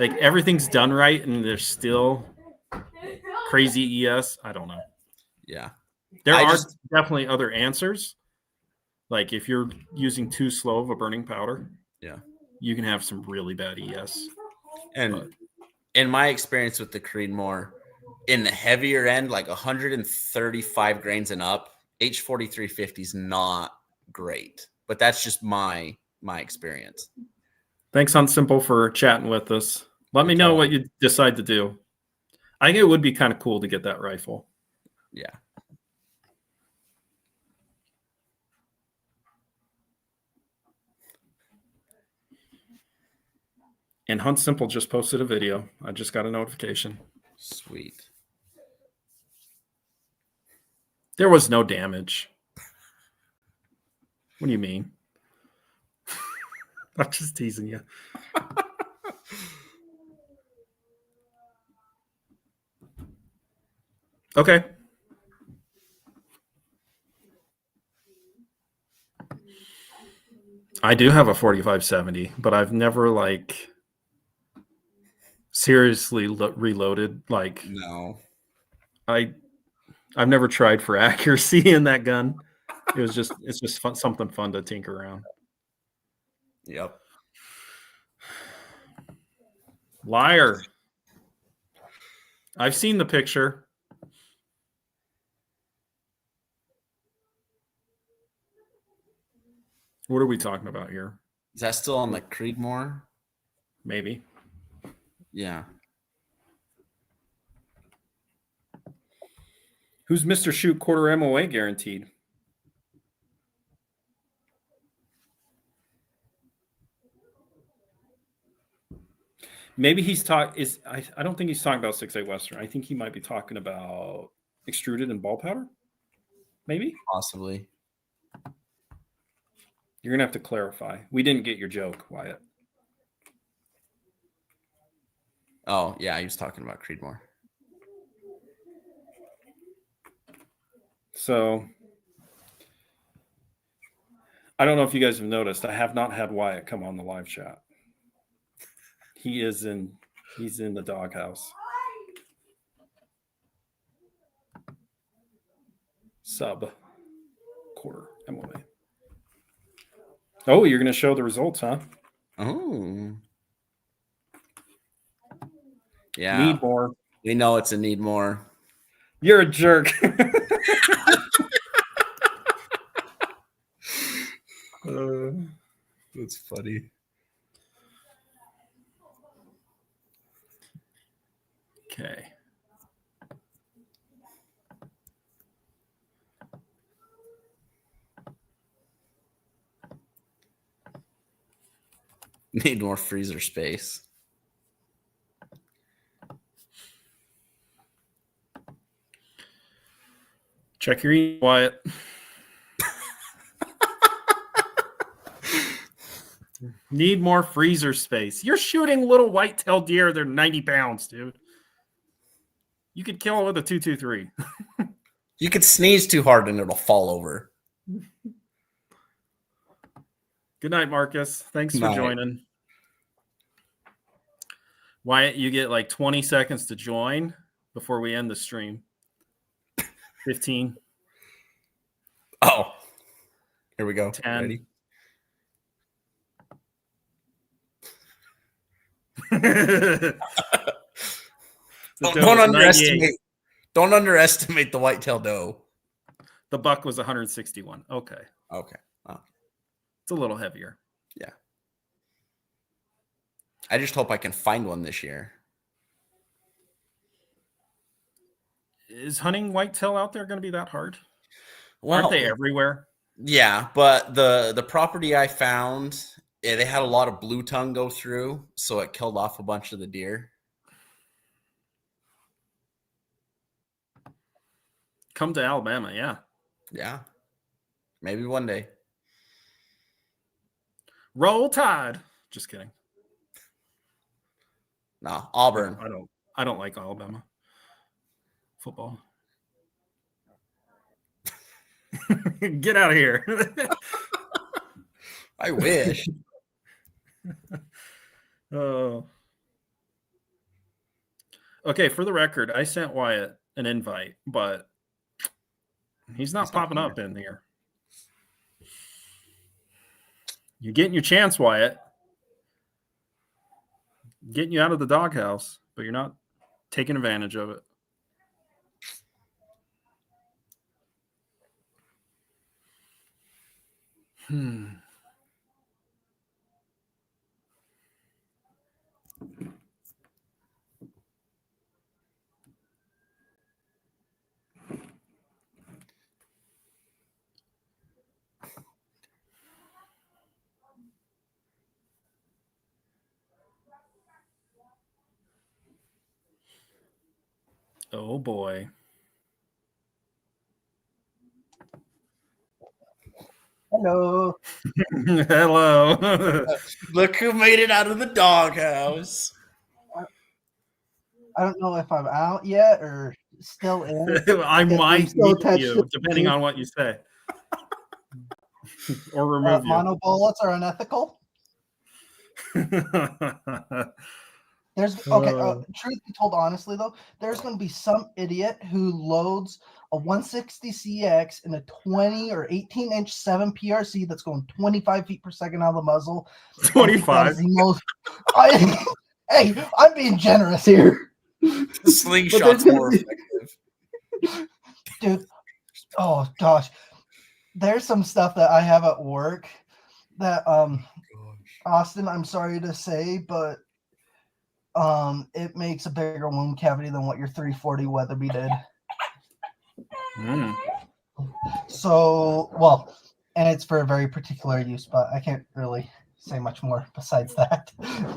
like everything's done right and there's still crazy ES, I don't know. Yeah. There are definitely other answers. Like if you're using too slow of a burning powder, you can have some really bad ES. And in my experience with the Creedmoor, in the heavier end, like 135 grains and up, H4350 is not great. But that's just my experience. Thanks, Hunt Simple, for chatting with us. Let me know what you decide to do. I think it would be kind of cool to get that rifle. Yeah. And Hunt Simple just posted a video. I just got a notification. Sweet. There was no damage. What do you mean? I'm just teasing you. Okay. I do have a 4570, but I've never like seriously reloaded. Like no. I've never tried for accuracy in that gun. It's just fun, something fun to tinker around. Yep. Liar. I've seen the picture. What are we talking about here? Is that still on the Creedmoor? Maybe. Yeah. Who's Mr. Shoot quarter MOA guaranteed? Maybe he's I don't think he's talking about 6.8 Western. I think he might be talking about extruded and ball powder. Maybe. Possibly. You're gonna have to clarify. We didn't get your joke, Wyatt. Oh, yeah, he was talking about Creedmoor. So I don't know if you guys have noticed, I have not had Wyatt come on the live chat. He's in the doghouse. Sub quarter MOA. Oh, you're gonna show the results, huh? Oh. Yeah. Need more. We know it's a need more. You're a jerk. That's funny. Okay. Need more freezer space. Check your email, Wyatt. Need more freezer space. You're shooting little white-tailed deer. They're 90 pounds, dude. You could kill it with a 223. You could sneeze too hard and it'll fall over. Good night, Marcus. Thanks for Night. joining. Wyatt, you get like 20 seconds to join before we end the stream. 15. Oh. Here we go. 10. Ready? Don't underestimate the whitetail doe. The buck was 161. Okay. Okay. Oh. It's a little heavier. Yeah. I just hope I can find one this year. Is hunting whitetail out there going to be that hard? Well, aren't they everywhere? Yeah, but the property I found, they had a lot of blue tongue go through, so it killed off a bunch of the deer. Come to Alabama, yeah. Yeah. Maybe one day. Roll Tide. Just kidding. No, Auburn. I don't like Alabama football. Get out of here. I wish. Oh. Okay, for the record, I sent Wyatt an invite, but he's not popping up in here. You're getting your chance, Wyatt. Getting you out of the doghouse, but you're not taking advantage of it. Oh boy. Hello. Hello. Look who made it out of the doghouse. I don't know if I'm out yet or still in. I might still mute attached you, to depending you. on what you say. Or remove you. Mono bullets are unethical. There's okay. Truth be told, honestly though, there's going to be some idiot who loads a 160 CX in a 20 or 18-inch 7 PRC that's going 25 feet per second out of the muzzle. 25. The most. Hey, I'm being generous here. Slingshot's more effective. Dude, oh gosh, there's some stuff that I have at work that Austin, I'm sorry to say, but it makes a bigger wound cavity than what your 340 Weatherby did. So, well, and it's for a very particular use, but I can't really say much more besides that.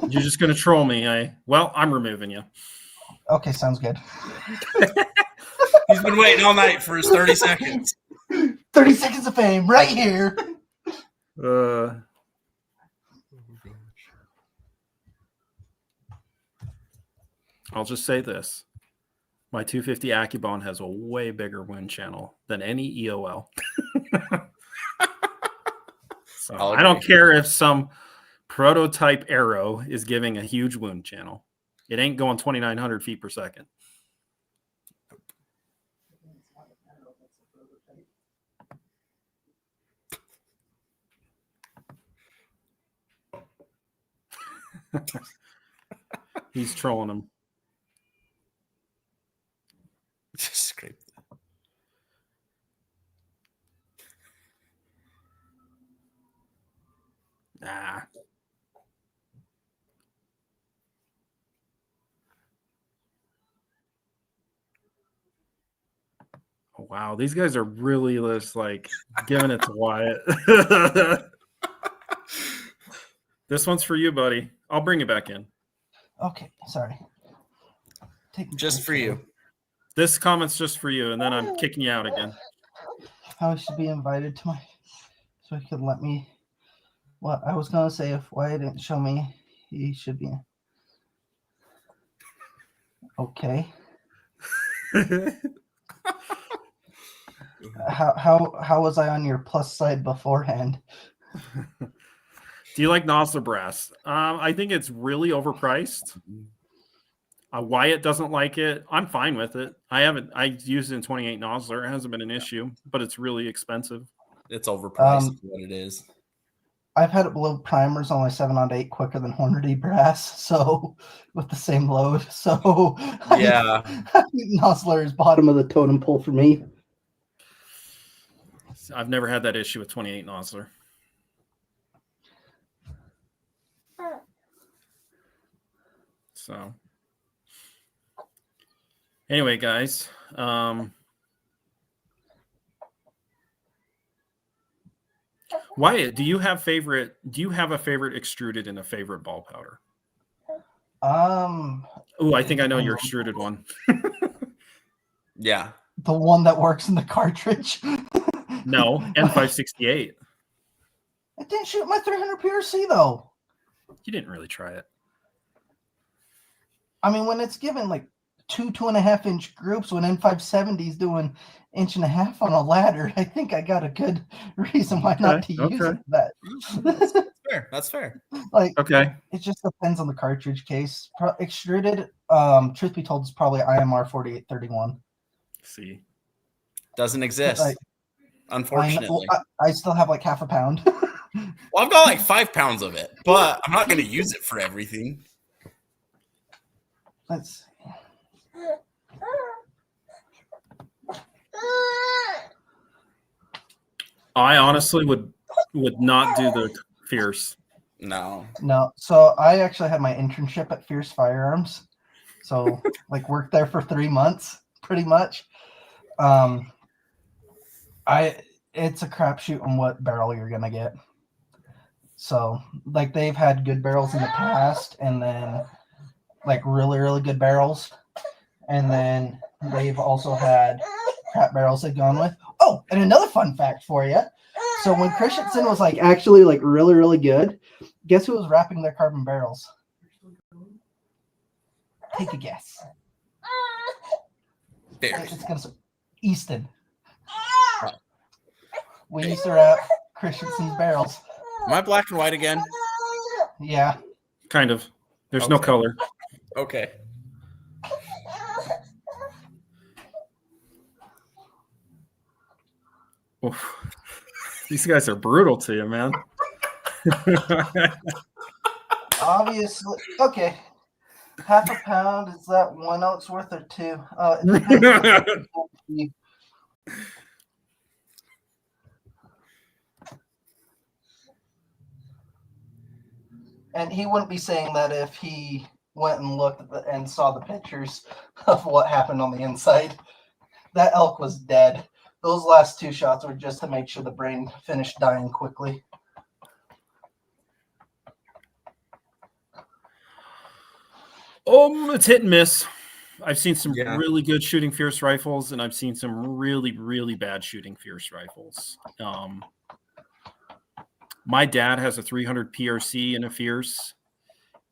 You're just gonna troll me, eh? Well, I'm removing you. Okay, sounds good. He's been waiting all night for his 30 seconds. 30 seconds of fame right here. I'll just say this. My 250 Accubone has a way bigger wind channel than any EOL. So I don't care if some prototype arrow is giving a huge wound channel. It ain't going 2,900 feet per second. He's trolling him. Just scrape that. Nah. Oh, wow, these guys are really just like giving it to Wyatt. This one's for you, buddy. I'll bring you back in. Okay, sorry. Just for you. This comment's just for you, and then I'm kicking you out again. I should be invited to my, so he could let me. What I was gonna say, if Wyatt didn't show me, he should be. Okay. How was I on your plus side beforehand? Do you like Nosler brass? I think it's really overpriced. Wyatt doesn't like it. I'm fine with it. I used it in 28 Nosler. It hasn't been an issue, but it's really expensive. It's overpriced is what it is. I've had it below primers on my 7-8 quicker than Hornady brass, so with the same load. So yeah, Nosler is bottom of the totem pole for me. I've never had that issue with 28 Nosler. So anyway, guys, Wyatt, do you have a favorite extruded and a favorite ball powder? Oh, I think I know your extruded one. Yeah. The one that works in the cartridge. No, N568. It didn't shoot my 300 PRC though. You didn't really try it. I mean, when it's given like 2.5 inch groups, when N570 is doing 1.5 inches on a ladder, I think I got a good reason why not to use it. That's fair. That's fair. Like, okay, it just depends on the cartridge case. Extruded, truth be told, is probably IMR 4831. See, doesn't exist. Like, unfortunately, I still have like half a pound. Well, I've got like 5 pounds of it, but I'm not going to use it for everything. Let's see. I honestly would not do the Fierce. No. So I actually had my internship at Fierce Firearms. So like worked there for 3 months, pretty much. It's a crapshoot on what barrel you're gonna get. So like they've had good barrels in the past, and then like really, really good barrels. And then they've also had crap barrels they've gone with. Oh, and another fun fact for you. So when Christensen was like actually like really, really good, guess who was wrapping their carbon barrels? Take a guess. It's gonna say Easton. We used to wrap Christensen's barrels. Am I black and white again? Yeah. Kind of. There's no color. Okay. Oof. These guys are brutal to you, man. Obviously, okay. Half a pound, is that 1 ounce worth or 2? It depends on the and he wouldn't be saying that if he went and looked and saw the pictures of what happened on the inside. That elk was dead. Those last 2 shots were just to make sure the brain finished dying quickly. It's hit and miss. I've seen some Yeah. really good shooting fierce rifles, and I've seen some really, really bad shooting fierce rifles. My dad has a 300 PRC in a fierce.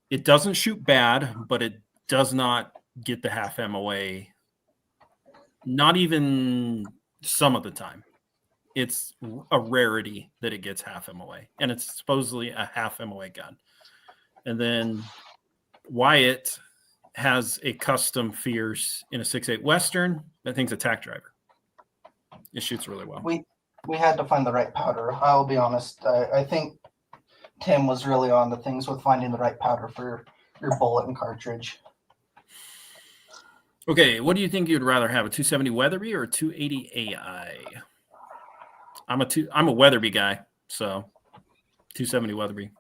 It doesn't shoot bad, but it does not get the half MOA. Not even some of the time. It's a rarity that it gets half MOA, and it's supposedly a half MOA gun. And then Wyatt has a custom fierce in a 6.8 Western. That thing's a tack driver. It shoots really well. We had to find the right powder. I'll be honest. I think Tim was really on the things with finding the right powder for your bullet and cartridge. Okay, what do you think you'd rather have, a 270 Weatherby or a 280 AI? I'm a Weatherby guy, so 270 Weatherby.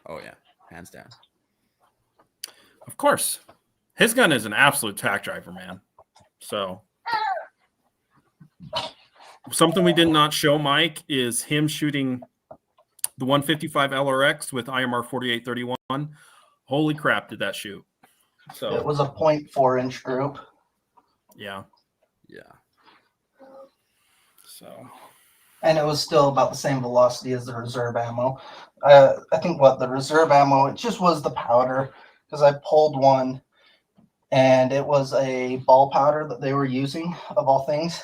Oh yeah, hands down. Of course. His gun is an absolute tack driver, man. So something we did not show Mike is him shooting the 155 LRX with IMR 4831. Holy crap, did that shoot. So It was a 0.4-inch group. yeah. Yeah. So And it was still about the same velocity as the reserve ammo. I think the reserve ammo, it just was the powder, because I pulled one and it was a ball powder that they were using, of all things.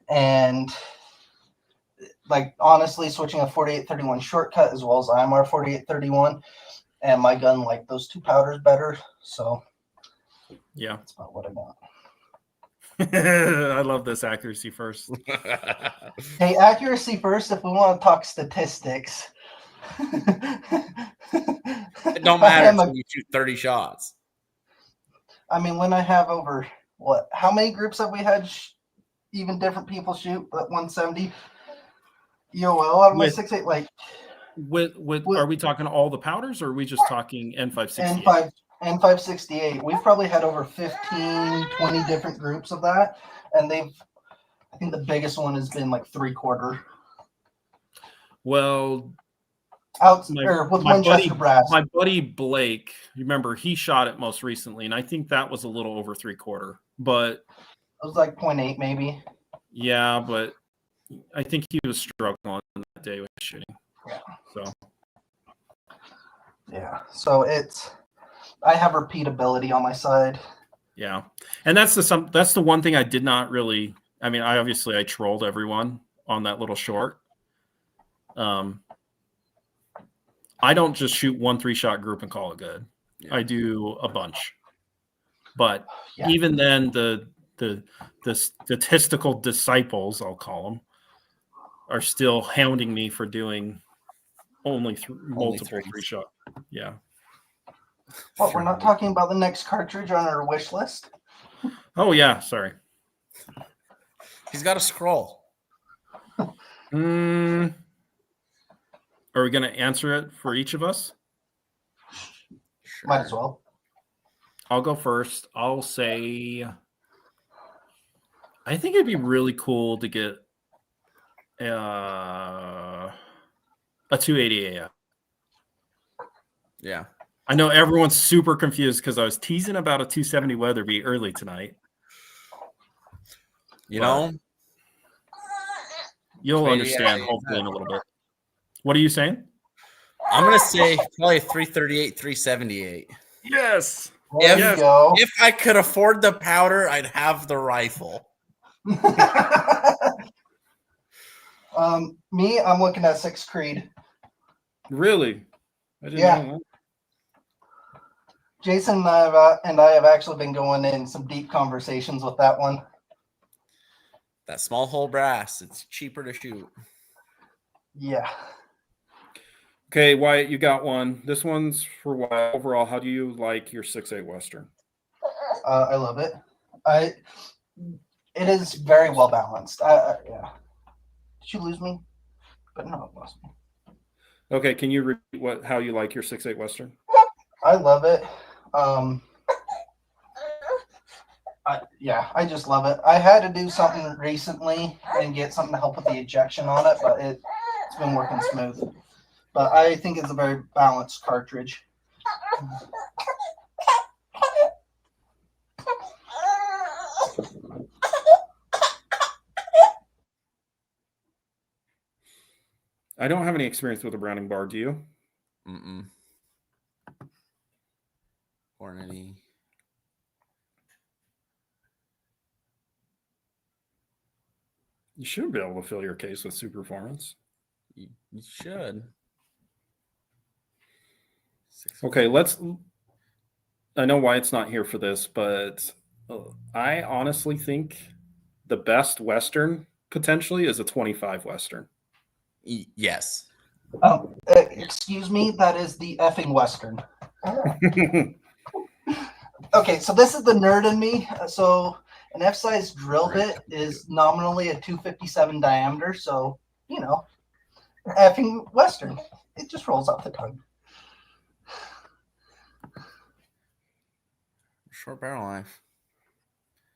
And like, honestly, switching a 4831 shortcut as well as IMR 4831, and my gun liked those 2 powders better. So yeah. that's about what I got. I love this accuracy first. Hey, accuracy first if we want to talk statistics. It don't matter when you shoot 30 shots. I mean, when I have over, how many groups have we had even different people shoot at 170? EOL out of my 6.8, like. With are we talking all the powders, or are we just talking N568? N568. We've probably had over 15, 20 different groups of that. And I think the biggest one has been like 3/4. Well, with Winchester brass. My buddy Blake, remember, he shot it most recently, and I think that was a little over 3/4. But it was like 0.8 maybe. Yeah, but I think he was struggling that day with shooting. Yeah. So yeah. So I have repeatability on my side. Yeah. And that's the one thing I did not really, I mean, I trolled everyone on that little short. I don't just shoot 1 3-shot group and call it good. Yeah. I do a bunch. But even then, the statistical disciples, I'll call them, are still hounding me for doing only multiple 3-shot. Yeah. What, we're not talking about the next cartridge on our wish list? Oh, yeah. Sorry. He's got a scroll. Are we going to answer it for each of us? Sure. Might as well. I'll go first. I'll say I think it'd be really cool to get a 280 AF. Yeah. I know everyone's super confused because I was teasing about a 270 Weatherby early tonight. You'll understand hopefully in a little bit. What are you saying? I'm going to say probably 338, 378. Yes. If I could afford the powder, I'd have the rifle. Me, I'm looking at 6 Creed. Really? I didn't know that. Jason and I have actually been going in some deep conversations with that one. That small hole brass, it's cheaper to shoot. Yeah. Okay, Wyatt, you got one. This one's for Wyatt. Overall, how do you like your 6.8 Western? I love it. It is very well balanced. Yeah. Did you lose me? But no, it lost me. Okay, can you repeat how you like your 6.8 Western? I love it. I just love it. I had to do something recently and get something to help with the ejection on it, but it's been working smooth. But I think it's a very balanced cartridge. I don't have any experience with a Browning bar. Do you? Hornady. You should be able to fill your case with Super Performance. You should. Okay, I know Wyatt's not here for this, but I honestly think the best Western potentially is a 25 Western. Yes. Excuse me, that is the effing Western. Okay, so this is the nerd in me. So an F-size drill bit is nominally a 257 diameter, so, effing Western. It just rolls off the tongue. Short barrel life.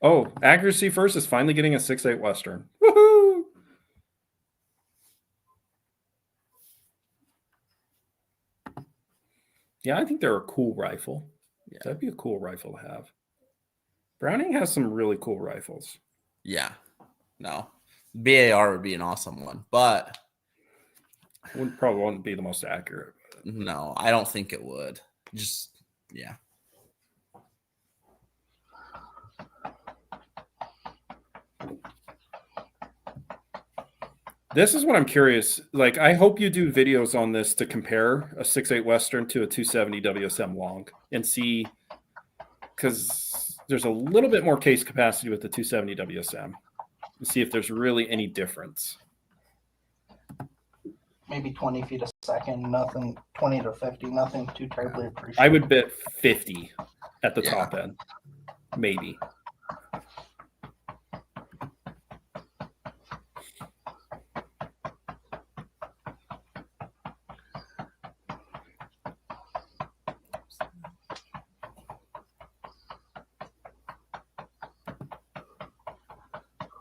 Oh, Accuracy First is finally getting a 6.8 Western. Woohoo! Yeah, I think they're a cool rifle. Yeah. That'd be a cool rifle to have. Browning has some really cool rifles. Yeah. No. BAR would be an awesome one, but probably wouldn't be the most accurate. No, I don't think it would. Just, yeah. This is what I'm curious. Like, I hope you do videos on this to compare a 6.8 Western to a 270 WSM long and see, because there's a little bit more case capacity with the 270 WSM. And see if there's really any difference. Maybe 20 feet a second, nothing, 20 to 50, nothing too terribly appreciated. I would bet 50 at the top end, maybe.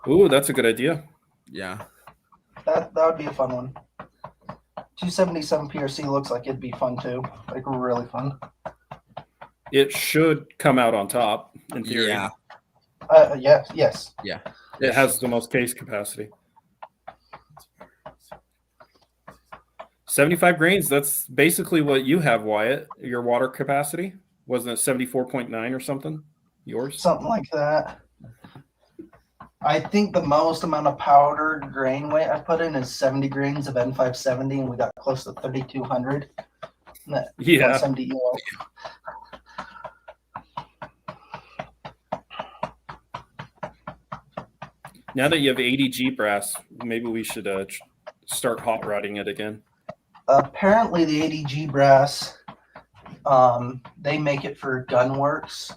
Ooh, that's a good idea. Yeah. That would be a fun one. 277 PRC looks like it'd be fun too. Like really fun. It should come out on top in theory. Yeah. Yes. Yeah. It has the most case capacity. 75 grains, that's basically what you have, Wyatt. Your water capacity. Wasn't it 74.9 or something? Yours? Something like that. I think the most amount of powdered grain weight I put in is 70 grains of N570, and we got close to 3,200. Yeah. 170 EL. Now that you have ADG brass, maybe we should start hot rodding it again. Apparently, the ADG brass, they make it for Gunworks,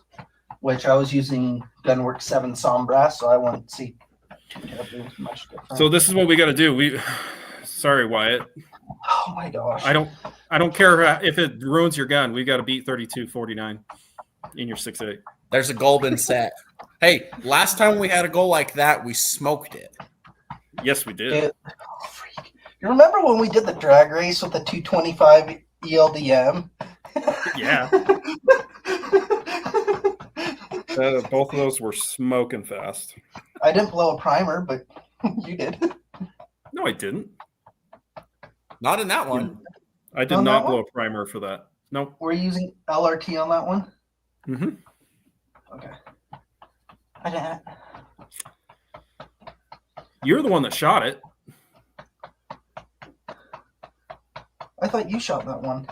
which I was using Gunworks 7 SOM brass, so I wouldn't see too terribly much difference. So this is what we got to do. Sorry, Wyatt. Oh my gosh. I don't care if it ruins your gun. We got to beat 32-49 in your 6.8. There's a goal been set. Hey, last time we had a goal like that, we smoked it. Yes, we did. Freak. You remember when we did the drag race with the 225 ELDM? Yeah. Both of those were smoking fast. I didn't blow a primer, but you did. No, I didn't. Not in that one. I did not blow a primer for that. No. Were you using LRT on that one? Mm-hmm. Okay. I didn't. You're the one that shot it. I thought you shot that one.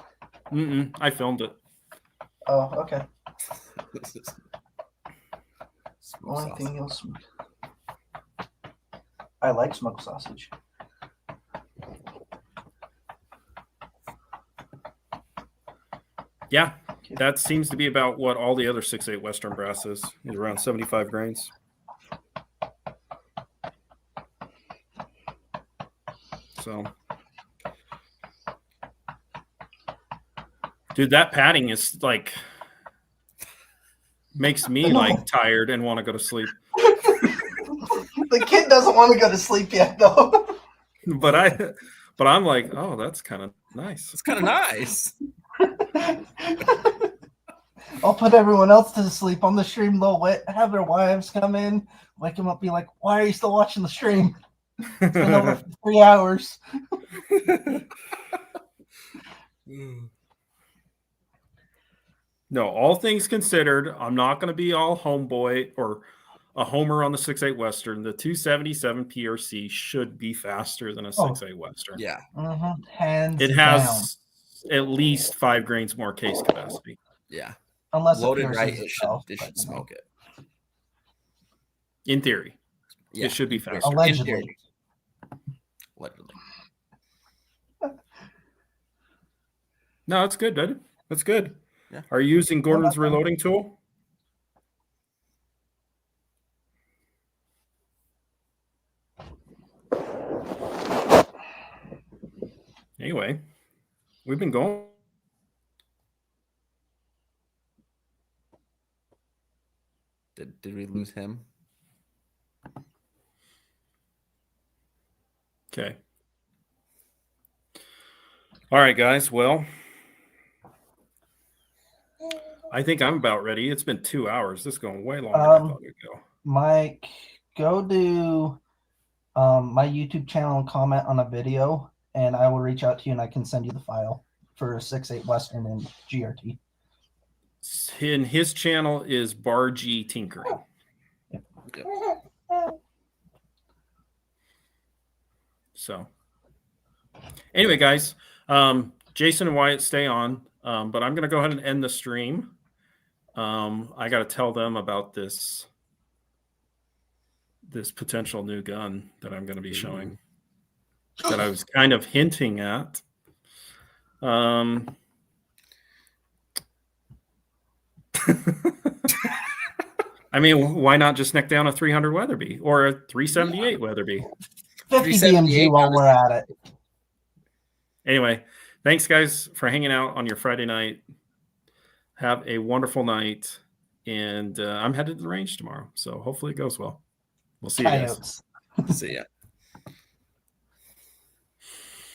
I filmed it. Oh, okay. Smoked Only sausage. thing else. I like smoked sausage. Yeah, that seems to be about what all the other 6.8 Western brass is around 75 grains. So, dude, that padding is like makes me like tired and want to go to sleep. The kid doesn't want to go to sleep yet, though. But I'm like, oh, that's kind of nice. It's kind of nice. I'll put everyone else to sleep on the stream. They'll have their wives come in, wake them up, be like, "Why are you still watching the stream? It's been over 3 hours." No, all things considered, I'm not going to be all homeboy or a homer on the 6.8 Western. The 277 PRC should be faster than a 6.8 Western. Yeah. Hands It down. has at least 5 grains more case capacity. Yeah. Unless Loaded it right, itself, it should smoke it. In theory, Yeah. it should be faster. Allegedly. Allegedly. No, that's good, dude. That's good. Yeah. Are you using Gordon's reloading tool? Anyway, we've been going. Did we lose him? Okay. All right, guys. Well, I think I'm about ready. It's been 2 hours. This is going way longer than I thought it'd go. Mike, go to my YouTube channel and comment on a video, and I will reach out to you and I can send you the file for 6.8 Western and GRT. And his channel is Bar G Tinkering. Yep. So, anyway, guys, Jason and Wyatt stay on, but I'm going to go ahead and end the stream. I got to tell them about this potential new gun that I'm going to be showing that I was kind of hinting at. I mean, why not just neck down a 300 Weatherby or a 378 Weatherby? 50 DMG while we're at it. Anyway, thanks, guys, for hanging out on your Friday night. Have a wonderful night. And I'm headed to the range tomorrow. So hopefully it goes well. We'll see you guys. See ya.